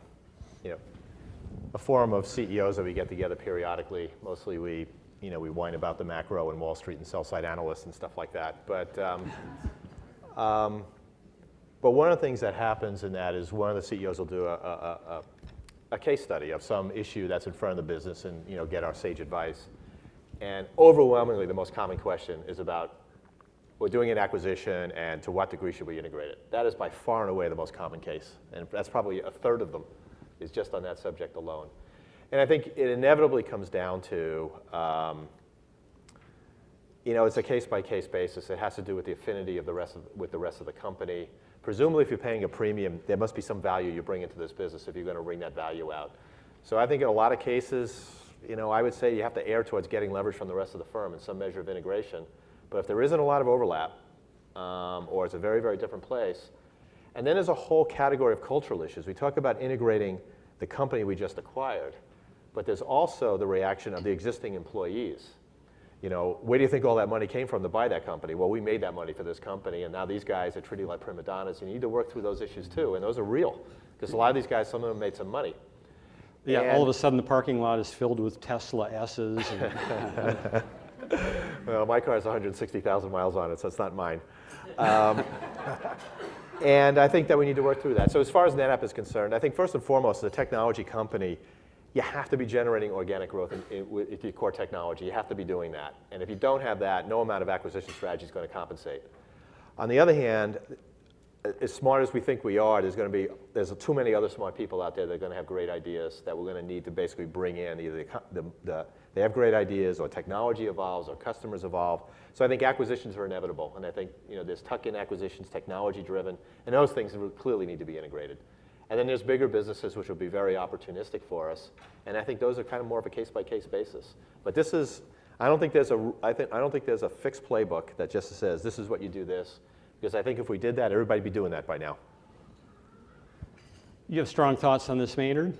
forum of CEOs that we get together periodically. Mostly we whine about the macro and Wall Street and sell-side analysts and stuff like that. But one of the things that happens in that is one of the CEOs will do a case study of some issue that's in front of the business and get our sage advice. And overwhelmingly, the most common question is about, we're doing an acquisition, and to what degree should we integrate it? That is by far and away the most common case. And that's probably a third of them is just on that subject alone. And I think it inevitably comes down to, it's a case-by-case basis. It has to do with the affinity with the rest of the company. Presumably, if you're paying a premium, there must be some value you bring into this business if you're going to bring that value out. So I think in a lot of cases, I would say you have to err towards getting leverage from the rest of the firm and some measure of integration. But if there isn't a lot of overlap, or it's a very, very different place, and then there's a whole category of cultural issues. We talk about integrating the company we just acquired, but there's also the reaction of the existing employees. Where do you think all that money came from to buy that company? Well, we made that money for this company, and now these guys are treated like prima donnas, and you need to work through those issues too, and those are real, because a lot of these guys, some of them made some money. Yeah, and all of a sudden the parking lot is filled with Tesla S's. Well, my car has 160,000 miles on it, so it's not mine. And I think that we need to work through that. So as far as NetApp is concerned, I think first and foremost, as a technology company, you have to be generating organic growth with your core technology. You have to be doing that. And if you don't have that, no amount of acquisition strategy is going to compensate. On the other hand, as smart as we think we are, there's too many other smart people out there that are going to have great ideas that we're going to need to basically bring in. Either they have great ideas, or technology evolves, or customers evolve. So I think acquisitions are inevitable. And I think there's tuck-in acquisitions, technology-driven, and those things clearly need to be integrated. And then there's bigger businesses which will be very opportunistic for us, and I think those are kind of more of a case-by-case basis. But this is, I don't think there's a fixed playbook that just says this is what you do this, because I think if we did that, everybody'd be doing that by now. You have strong thoughts on this, Maynard?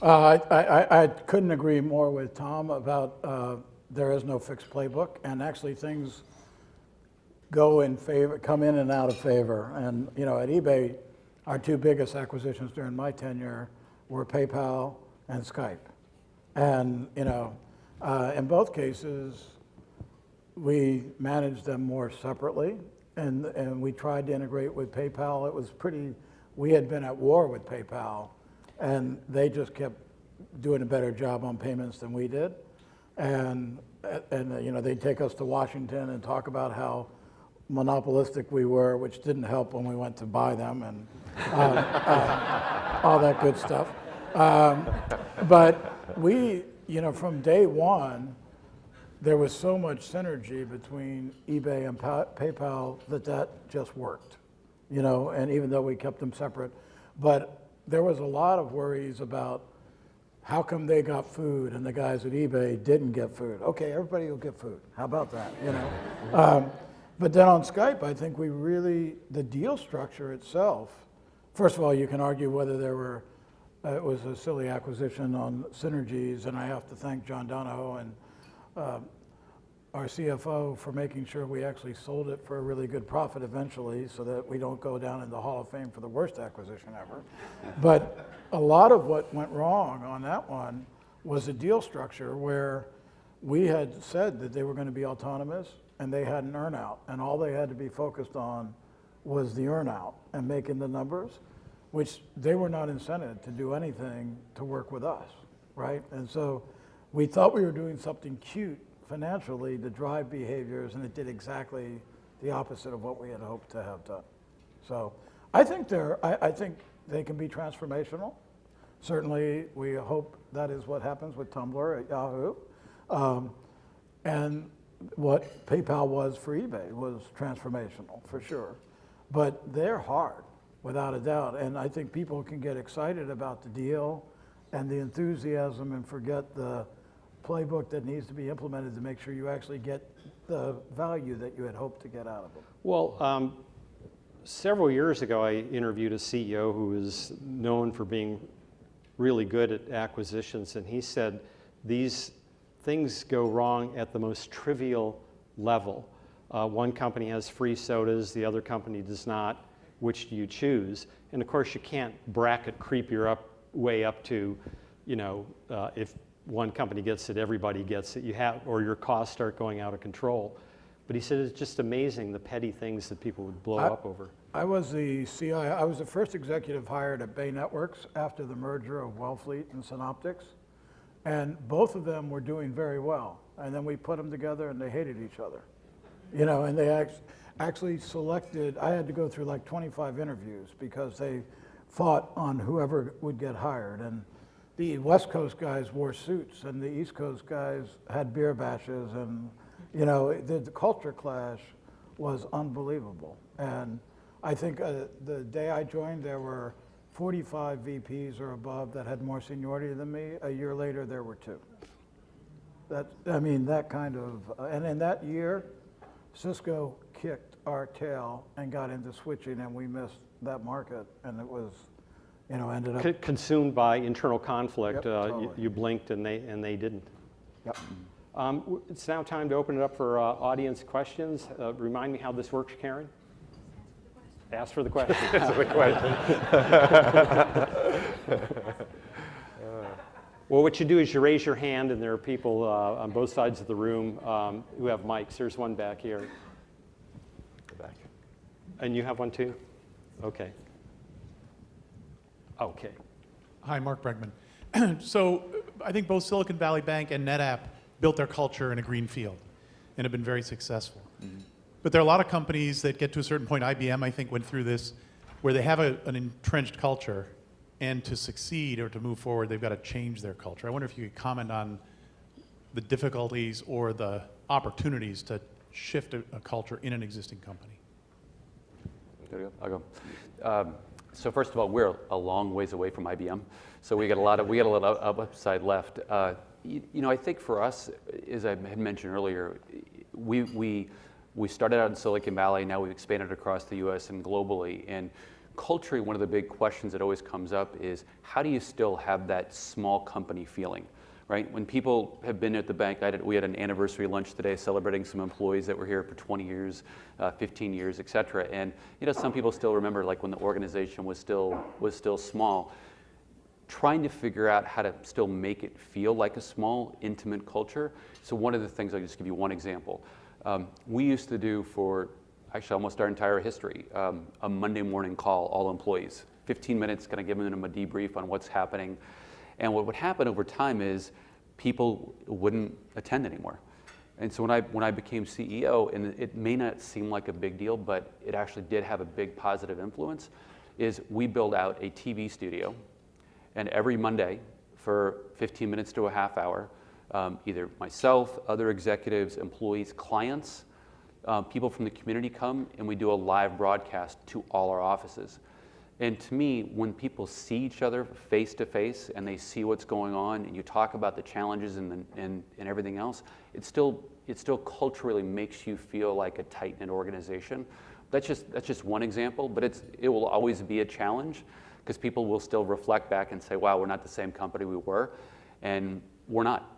I couldn't agree more with Tom about there is no fixed playbook, and actually things come in and out of favor. And at eBay, our two biggest acquisitions during my tenure were PayPal and Skype. And in both cases, we managed them more separately, and we tried to integrate with PayPal. We had been at war with PayPal, and they just kept doing a better job on payments than we did. And they'd take us to Washington and talk about how monopolistic we were, which didn't help when we went to buy them, and all that good stuff. But we, from day one, there was so much synergy between eBay and PayPal that just worked, and even though we kept them separate. But there was a lot of worries about how come they got food and the guys at eBay didn't get food? Okay, everybody will get food. How about that, you know? But then on Skype, I think the deal structure itself, first of all, you can argue whether it was a silly acquisition on synergies, and I have to thank John Donahoe and our CFO for making sure we actually sold it for a really good profit eventually so that we don't go down in the Hall of Fame for the worst acquisition ever. But a lot of what went wrong on that one was a deal structure where we had said that they were going to be autonomous and they had an earn-out, and all they had to be focused on was the earn-out and making the numbers, which they were not incented to do anything to work with us, right? And so we thought we were doing something cute financially to drive behaviors, and it did exactly the opposite of what we had hoped to have done. So I think they can be transformational. Certainly, we hope that is what happens with Tumblr at Yahoo. And what PayPal was for eBay was transformational, for sure. But they're hard, without a doubt. And I think people can get excited about the deal and the enthusiasm and forget the playbook that needs to be implemented to make sure you actually get the value that you had hoped to get out of them. Well, several years ago, I interviewed a CEO who is known for being really good at acquisitions, and he said these things go wrong at the most trivial level. One company has free sodas, the other company does not. Which do you choose? And of course, you can't bracket creep your way up to, you know, if one company gets it, everybody gets it. Or your costs start going out of control. But he said it's just amazing the petty things that people would blow up over. I was the CIO. I was the first executive hired at Bay Networks after the merger of Wellfleet and Synoptics, and both of them were doing very well. And then we put them together, and they hated each other, you know. And they actually selected. I had to go through like 25 interviews because they fought on whoever would get hired. And the West Coast guys wore suits, and the East Coast guys had beer bashes, and you know, the culture clash was unbelievable. And I think the day I joined, there were 45 VPs or above that had more seniority than me. A year later, there were 2. That kind of, and in that year, Cisco kicked our tail and got into switching, and we missed that market, and it was, you know, ended up consumed by internal conflict. Yep, totally. You blinked and they didn't. Yep. It's now time to open it up for audience questions. Remind me how this works, Karen. Ask for the question. That's the question. Well, what you do is you raise your hand, and there are people on both sides of the room who have mics. There's one back here. Go back. And you have one too? Okay. Okay. Hi, Mark Bregman. So I think both Silicon Valley Bank and NetApp built their culture in a green field and have been very successful. Mm-hmm. But there are a lot of companies that get to a certain point, IBM I think went through this, where they have an entrenched culture, and to succeed or to move forward, they've got to change their culture. I wonder if you could comment on the difficulties or the opportunities to shift a culture in an existing company. I'll go. So first of all, we're a long ways away from IBM, so we got a lot of upside left. You know, I think for us, as I had mentioned earlier, we started out in Silicon Valley. Now we've expanded across the U.S. and globally. And culturally, one of the big questions that always comes up is how do you still have that small company feeling, right? When people have been at the bank, we had an anniversary lunch today celebrating some employees that were here for 20 years, 15 years, et cetera. And you know, some people still remember like when the organization was still small. Trying to figure out how to still make it feel like a small, intimate culture. So one of the things, I'll just give you one example. We used to do for actually almost our entire history, a Monday morning call, all employees. 15 minutes, kind of giving them a debrief on what's happening. And what would happen over time is people wouldn't attend anymore. And so when I became CEO, and it may not seem like a big deal, but it actually did have a big positive influence, is we built out a TV studio. And every Monday for 15 minutes to a half hour, either myself, other executives, employees, clients, people from the community come, and we do a live broadcast to all our offices. And to me, when people see each other face to face and they see what's going on, and you talk about the challenges and everything else, it still culturally makes you feel like a tight-knit organization. That's just one example, but it will always be a challenge because people will still reflect back and say, wow, we're not the same company we were, and we're not.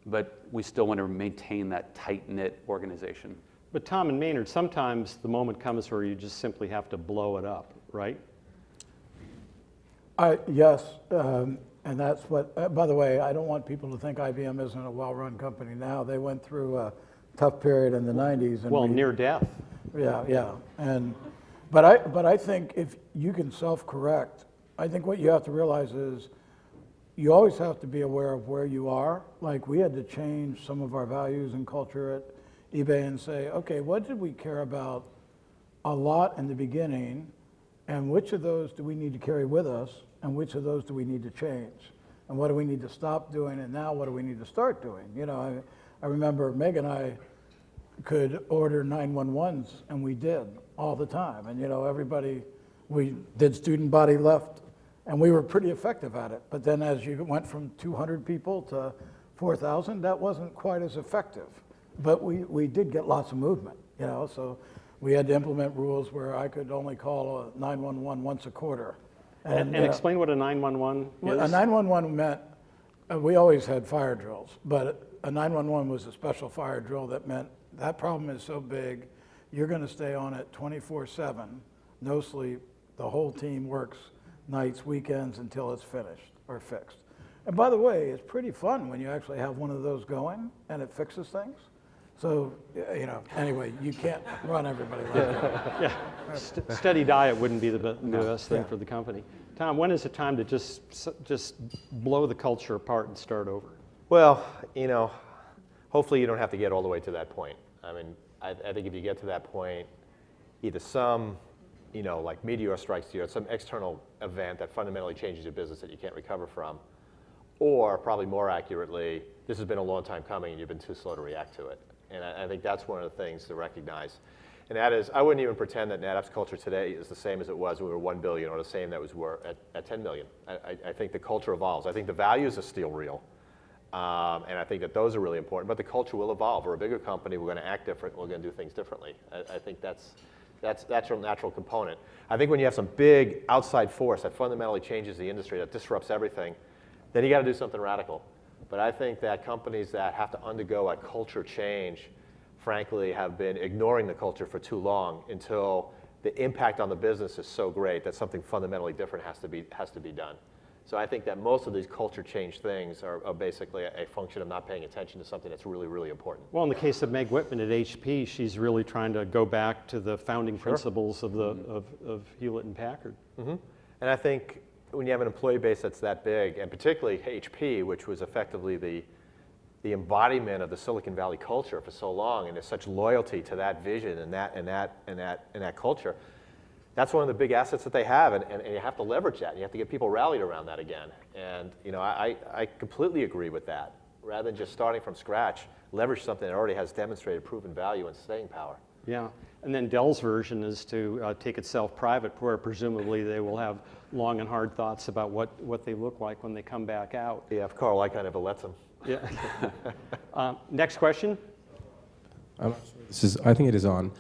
But we still want to maintain that tight-knit organization. But Tom and Maynard, sometimes the moment comes where you just simply have to blow it up, right? Yes, and that's what, by the way, I don't want people to think IBM isn't a well-run company now. They went through a tough period in the 90s. And Well, near death. Yeah. But I think if you can self-correct, I think what you have to realize is you always have to be aware of where you are. Like we had to change some of our values and culture at eBay and say, okay, what did we care about a lot in the beginning, and which of those do we need to carry with us, and which of those do we need to change? And what do we need to stop doing, and now what do we need to start doing? You know, I remember Meg and I could order 911s, and we did all the time. And you know, we did student body left, and we were pretty effective at it. But then as you went from 200 people to 4,000, that wasn't quite as effective. But we did get lots of movement, you know, so we had to implement rules where I could only call a 911 once a quarter. And explain what a 911 is. A 911 meant, we always had fire drills, but a 911 was a special fire drill that meant that problem is so big, you're going to stay on it 24/7, no sleep. The whole team works nights, weekends until it's finished or fixed. And by the way, it's pretty fun when you actually have one of those going and it fixes things. So, you know, anyway, you can't run everybody like that. Yeah, steady diet wouldn't be the best thing for the company. Tom, when is it time to just blow the culture apart and start over? Well, you know, hopefully you don't have to get all the way to that point. I mean, I think if you get to that point, either some, you know, like meteor strikes you, or some external event that fundamentally changes your business that you can't recover from, or probably more accurately, this has been a long time coming and you've been too slow to react to it. And I think that's one of the things to recognize. And that is, I wouldn't even pretend that NetApp's culture today is the same as it was when we were 1 billion or the same that we're at 10 million. I think the culture evolves. I think the values are still real. And I think that those are really important, but the culture will evolve. We're a bigger company, we're going to act different, we're going to do things differently. I think that's a natural component. I think when you have some big outside force that fundamentally changes the industry, that disrupts everything, then you got to do something radical. But I think that companies that have to undergo a culture change, frankly, have been ignoring the culture for too long until the impact on the business is so great that something fundamentally different has to be done. So I think that most of these culture change things are basically a function of not paying attention to something that's really, really important. Well, in the case of Meg Whitman at HP, she's really trying to go back to the founding principles of of Hewlett and Packard. Mm-hmm. And I think when you have an employee base that's that big, and particularly HP, which was effectively the embodiment of the Silicon Valley culture for so long, and there's such loyalty to that vision and that culture, that's one of the big assets that they have, and you have to leverage that. You have to get people rallied around that again. And you know, I completely agree with that. Rather than just starting from scratch, leverage something that already has demonstrated proven value and staying power. Yeah, and then Dell's version is to take itself private, where presumably they will have long and hard thoughts about what they look like when they come back out. Yeah, if Karlgaard never lets them. Yeah. Next question. I'm not sure I think it is on.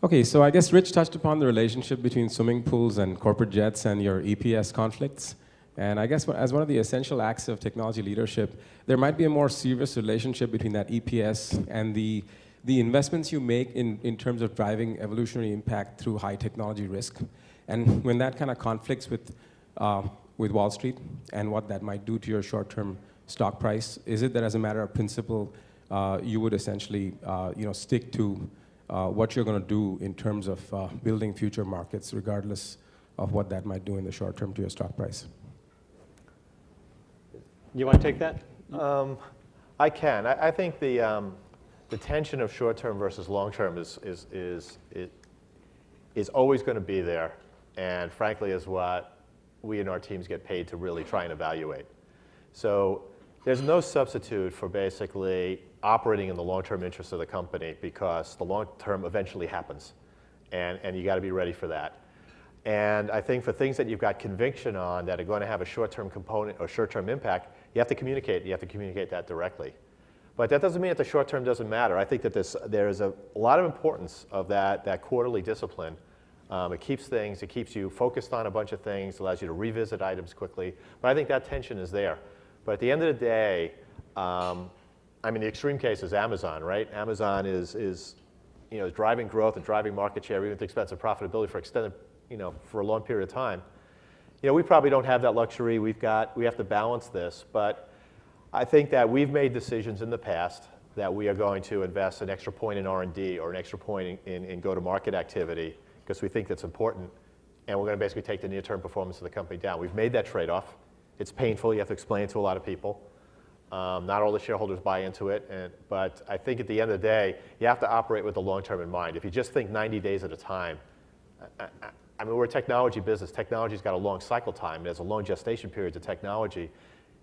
Okay, so I guess Rich touched upon the relationship between swimming pools and corporate jets and your EPS conflicts. And I guess as one of the essential acts of technology leadership, there might be a more serious relationship between that EPS and the investments you make in terms of driving evolutionary impact through high technology risk. And when that kind of conflicts with Wall Street and what that might do to your short-term stock price, is it that as a matter of principle, you would essentially stick to what you're going to do in terms of building future markets, regardless of what that might do in the short term to your stock price? You want to take that? I can. I think the tension of short term versus long term is always going to be there, and frankly is what we and our teams get paid to really try and evaluate. So there's no substitute for basically operating in the long-term interest of the company, because the long-term eventually happens, and you got to be ready for that. And I think for things that you've got conviction on that are going to have a short-term component or short-term impact, you have to communicate. You have to communicate that directly. But that doesn't mean that the short term doesn't matter. I think that there is a lot of importance of that quarterly discipline. It keeps you focused on a bunch of things, allows you to revisit items quickly. But I think that tension is there. But at the end of the day, I mean, the extreme case is Amazon, right? Amazon is driving growth and driving market share, even at the expense of profitability for extended, for a long period of time. We probably don't have that luxury. We have to balance this, but I think that we've made decisions in the past that we are going to invest an extra point in R&D or an extra point in go-to-market activity because we think that's important, and we're going to basically take the near-term performance of the company down. We've made that trade-off. It's painful. You have to explain it to a lot of people. Not all the shareholders buy into it, but I think at the end of the day, you have to operate with the long term in mind. If you just think 90 days at a time, I mean, we're a technology business. Technology's got a long cycle time. There's a long gestation period to technology.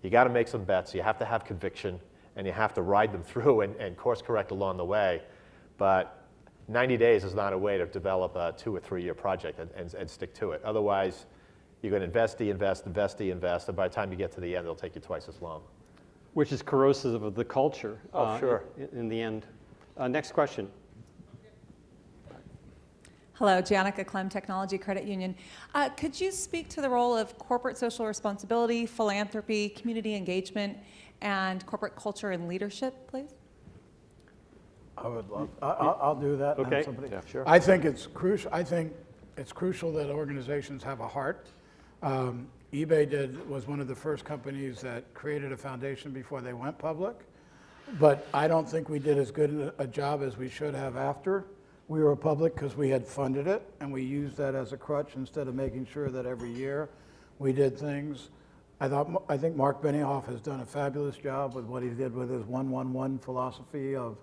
You got to make some bets. You have to have conviction, and you have to ride them through and course correct along the way. But 90 days is not a way to develop a 2 or 3 year project and stick to it. Otherwise, you're going to invest, de-invest, and by the time you get to the end, it'll take you twice as long. Which is corrosive of the culture. Oh, sure. In the end. Next question. Hello, Janica Clem, Technology Credit Union. Could you speak to the role of corporate social responsibility, philanthropy, community engagement, and corporate culture and leadership, please? I would love. I'll do that. and Okay. somebody- Yeah, sure. I think it's crucial. I think it's crucial that organizations have a heart. eBay was one of the first companies that created a foundation before they went public, but I don't think we did as good a job as we should have after we were public because we had funded it and we used that as a crutch instead of making sure that every year we did things. I think Mark Benioff has done a fabulous job with what he did with his 1-1-1 philosophy of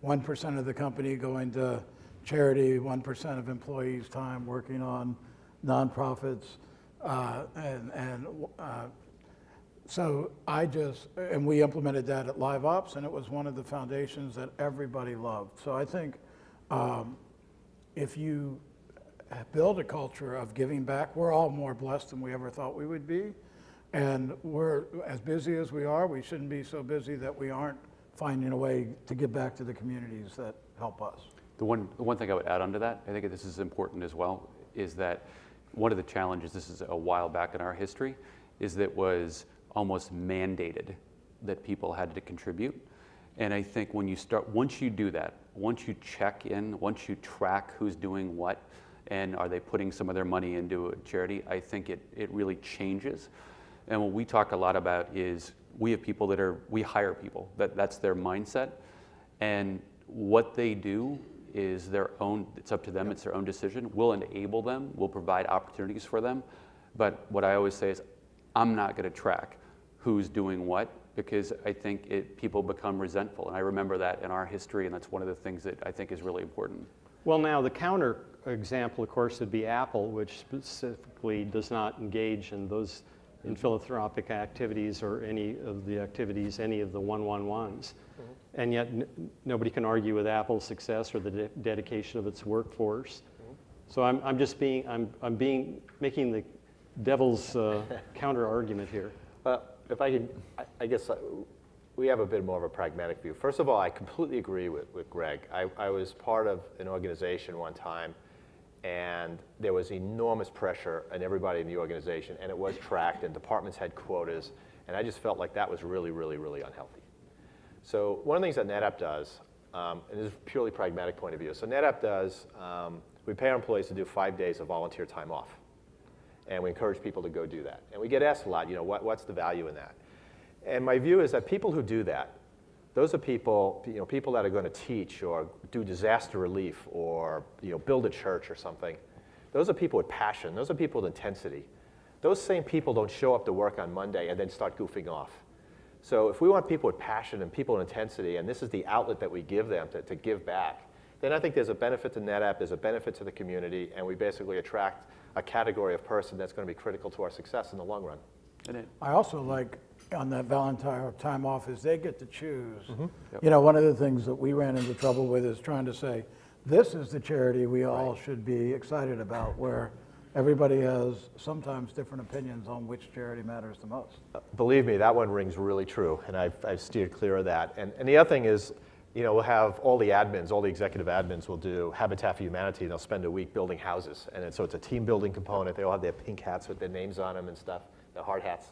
1% of the company going to charity, 1% of employees' time working on nonprofits, so and we implemented that at LiveOps, and it was one of the foundations that everybody loved. So I think if you build a culture of giving back, we're all more blessed than we ever thought we would be. And we're as busy as we are, we shouldn't be so busy that we aren't finding a way to give back to the communities that help us. The one thing I would add onto that, I think this is important as well, is that one of the challenges, this is a while back in our history, is that it was almost mandated that people had to contribute. And I think once you do that, once you check in, once you track who's doing what, and are they putting some of their money into a charity, I think it really changes. And what we talk a lot about is we have people we hire people, that's their mindset. And what they do is their own, it's up to them, it's their own decision. We'll enable them, we'll provide opportunities for them. But what I always say is, I'm not gonna track who's doing what, because I think people become resentful. And I remember that in our history, and that's one of the things that I think is really important. Well, now the counter example, of course, would be Apple, which specifically does not engage in philanthropic activities or any of the 1-1-1s. And yet nobody can argue with Apple's success or the dedication of its workforce. So I'm making the devil's counter argument here. If I could, I guess we have a bit more of a pragmatic view. First of all, I completely agree with Greg. I was part of an organization one time, and there was enormous pressure on everybody in the organization, and it was tracked, and departments had quotas, and I just felt like that was really, really, really unhealthy. So one of the things that NetApp does, and this is a purely pragmatic point of view, so NetApp does, we pay our employees to do 5 days of volunteer time off. And we encourage people to go do that. And we get asked a lot, what's the value in that? And my view is that people who do that, those are people, people that are going to teach or do disaster relief or build a church or something. Those are people with passion. Those are people with intensity. Those same people don't show up to work on Monday and then start goofing off. So if we want people with passion and people with intensity, and this is the outlet that we give them to give back, then I think there's a benefit to NetApp, there's a benefit to the community, and we basically attract a category of person that's going to be critical to our success in the long run. I also like on that Valentine time off is they get to choose. One of the things that we ran into trouble with is trying to say, this is the charity we all should be excited about, where everybody has sometimes different opinions on which charity matters the most. Believe me, that one rings really true, and I've steered clear of that. And the other thing is, we'll have all the admins, all the executive admins will do Habitat for Humanity, and they'll spend a week building houses. And so it's a team building component. They all have their pink hats with their names on them and stuff, their hard hats.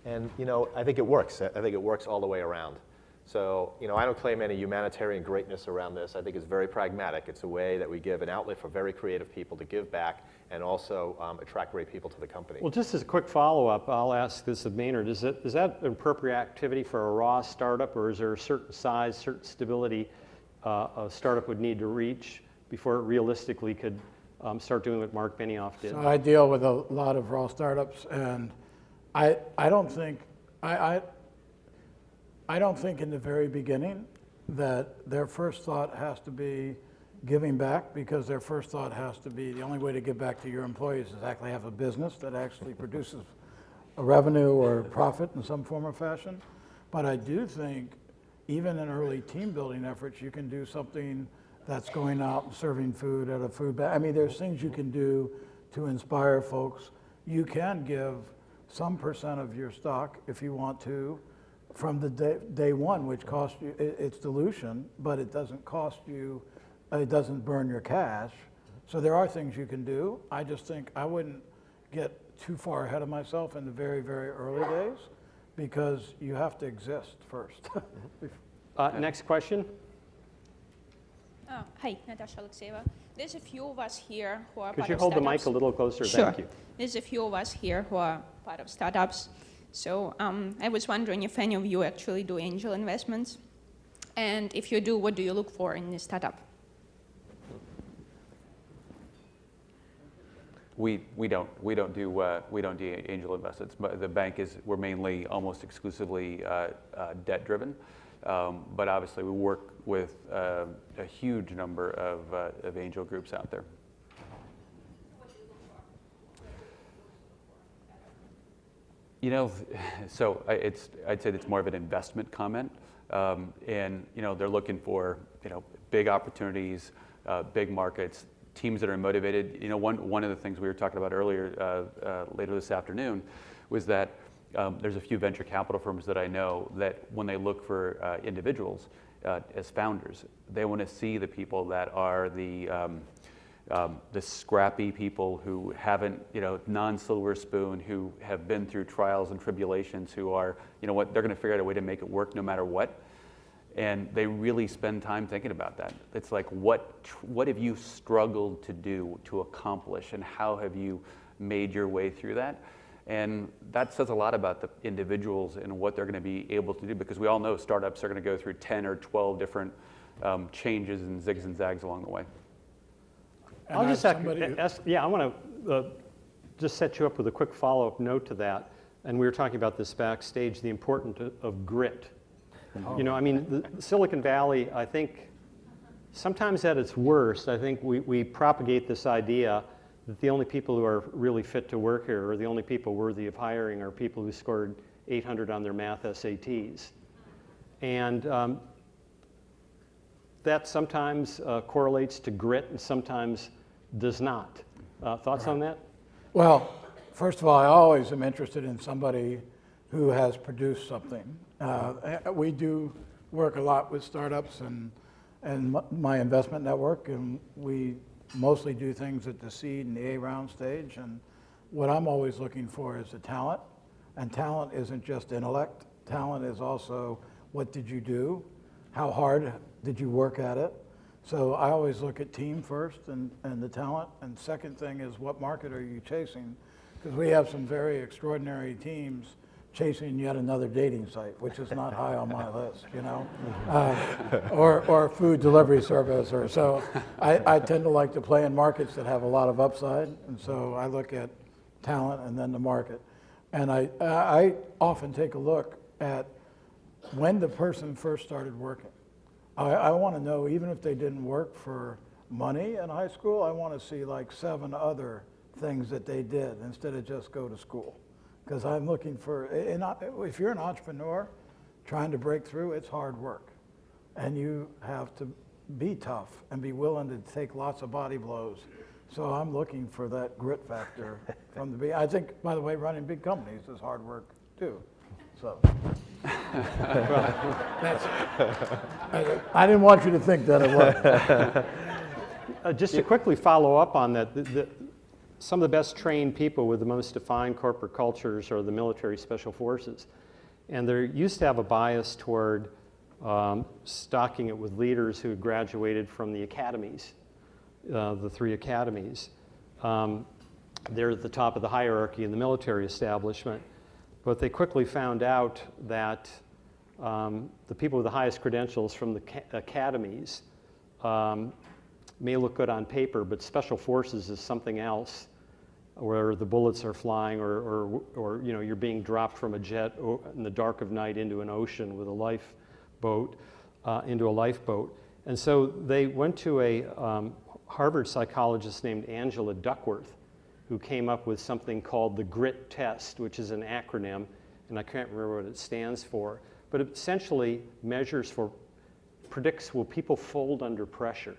And, I think it works. I think it works all the way around. So, I don't claim any humanitarian greatness around this. I think it's very pragmatic. It's a way that we give an outlet for very creative people to give back and also attract great people to the company. Well, just as a quick follow-up, I'll ask this of Maynard. Is that an appropriate activity for a raw startup, or is there a certain size, certain stability a startup would need to reach before it realistically could start doing what Mark Benioff did? So I deal with a lot of raw startups, and I don't think in the very beginning that their first thought has to be giving back, because their first thought has to be the only way to give back to your employees is actually have a business that actually produces a revenue or profit in some form or fashion. But I do think even in early team building efforts, you can do something that's going out and serving food at a food bank. I mean, there's things you can do to inspire folks. You can give some percent of your stock if you want to from the day one, which costs you, it's dilution, but it doesn't cost you, it doesn't burn your cash. So there are things you can do. I just think I wouldn't get too far ahead of myself in the very, very early days, because you have to exist first. Next question. Hi, Natasha Alexeyeva. There's a few of us here who are Could part you of hold the startups. mic a little closer? Sure. Thank you. There's a few of us here who are part of startups. So I was wondering if any of you actually do angel investments, and if you do, what do you look for in a startup? We don't do angel investments. But the bank we're mainly almost exclusively debt driven, but obviously we work with a huge number of angel groups out there. So I'd say it's more of an investment comment, and they're looking for big opportunities, big markets, teams that are motivated. One of the things we were talking about earlier, later this afternoon, was that there's a few venture capital firms that I know that when they look for individuals as founders, they want to see the people that are the scrappy people who haven't, non-silver spoon, who have been through trials and tribulations, who are, they're going to figure out a way to make it work no matter what. And they really spend time thinking about that. It's like, what have you struggled to do, to accomplish, and how have you made your way through that? And that says a lot about the individuals and what they're going to be able to do, because we all know startups are going to go through 10 or 12 different changes and zigs and zags along the way. And I'll just I want to just set you up with a quick follow-up note to that. And we were talking about this backstage, the importance of grit. The Silicon Valley, I think, sometimes at its worst, I think we propagate this idea that the only people who are really fit to work here, or the only people worthy of hiring, are people who scored 800 on their math SATs. And that sometimes correlates to grit and sometimes does not. Thoughts on that? Well, first of all, I always am interested in somebody who has produced something. We do work a lot with startups and my investment network, and we mostly do things at the seed and the A round stage. And what I'm always looking for is the talent. And talent isn't just intellect. Talent is also, what did you do? How hard did you work at it? So I always look at team first and the talent. And second thing is, what market are you chasing? Because we have some very extraordinary teams chasing yet another dating site, which is not high on my list, or food delivery service. Or so I tend to like to play in markets that have a lot of upside. And so I look at talent and then the market. And I often take a look at when the person first started working. I want to know, even if they didn't work for money in high school, I want to see like 7 other things that they did instead of just go to school. Because I'm looking for, if you're an entrepreneur trying to break through, it's hard work. And you have to be tough and be willing to take lots of body blows So I'm looking for that grit factor from the beginning. I think, by the way, running big companies is hard work too. So I didn't want you to think that it was. Just to quickly follow up on that, some of the best trained people with the most defined corporate cultures are the military special forces. And they used to have a bias toward stocking it with leaders who had graduated from the academies, the 3 academies. They're at the top of the hierarchy in the military establishment. But they quickly found out that the people with the highest credentials from the academies may look good on paper, but special forces is something else, where the bullets are flying, or you know, you're being dropped from a jet in the dark of night into an ocean with a lifeboat, And so they went to a Harvard psychologist named Angela Duckworth, who came up with something called the GRIT test, which is an acronym, and I can't remember what it stands for, but it essentially predicts will people fold under pressure.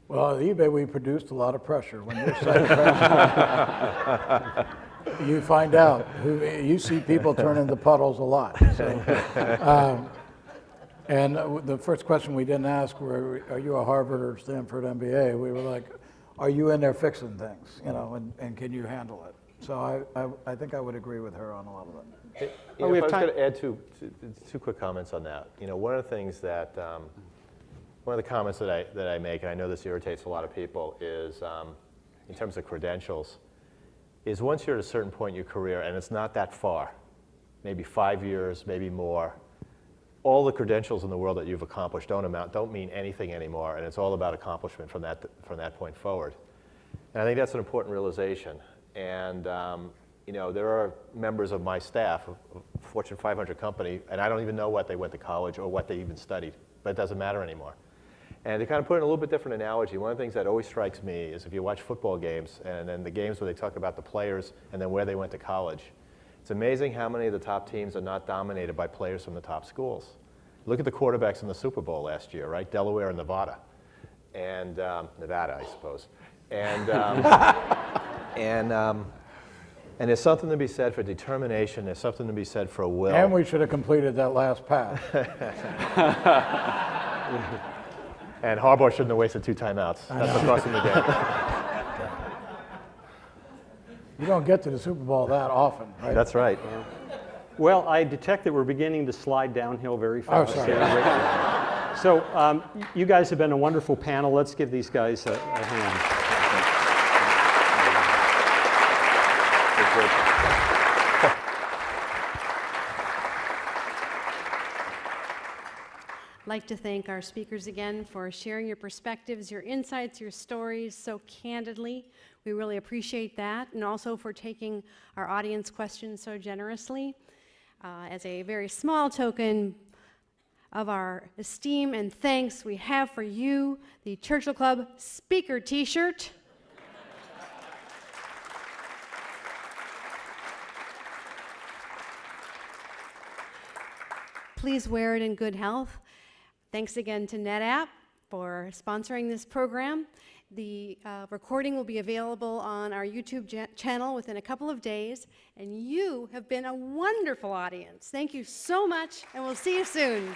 Well, at eBay, we produced a lot of pressure. When you're citing pressure, you find out. You see people turn into puddles a lot. So, and the first question we didn't ask were, are you a Harvard or Stanford MBA? We were like, are you in there fixing things, you know, and can you handle it? So I think I would agree with her on a lot of it. If I was going to add two quick comments on that. You know, one of the things that, one of the comments that I make, and I know this irritates a lot of people, is in terms of credentials, is once you're at a certain point in your career, and it's not that far, maybe 5 years, maybe more, all the credentials in the world that you've accomplished don't mean anything anymore, and it's all about accomplishment from that point forward. And I think that's an important realization. And you know, there are members of my staff, a Fortune 500 company, and I don't even know what they went to college or what they even studied, but it doesn't matter anymore. And to kind of put in a little bit different analogy, one of the things that always strikes me is if you watch football games and then the games where they talk about the players and then where they went to college, it's amazing how many of the top teams are not dominated by players from the top schools. Look at the quarterbacks in the Super Bowl last year, right? Delaware and Nevada. And Nevada, I suppose. And, and there's something to be said for determination. There's something to be said for will. And we should have completed that last pass. And Harbaugh shouldn't have wasted 2 timeouts. That's what cost him the game. You don't get to the Super Bowl that often, right? That's right. Well, I detect that we're beginning to slide downhill very fast. Oh, sorry. So you guys have been a wonderful panel. Let's give these guys a hand. I'd like to thank our speakers again for sharing your perspectives, your insights, your stories so candidly. We really appreciate that, and also for taking our audience questions so generously. As a very small token of our esteem and thanks, we have for you the Churchill Club Speaker T-shirt. Please wear it in good health. Thanks again to NetApp for sponsoring this program. The recording will be available on our YouTube channel within a couple of days, and you have been a wonderful audience. Thank you so much, and we'll see you soon.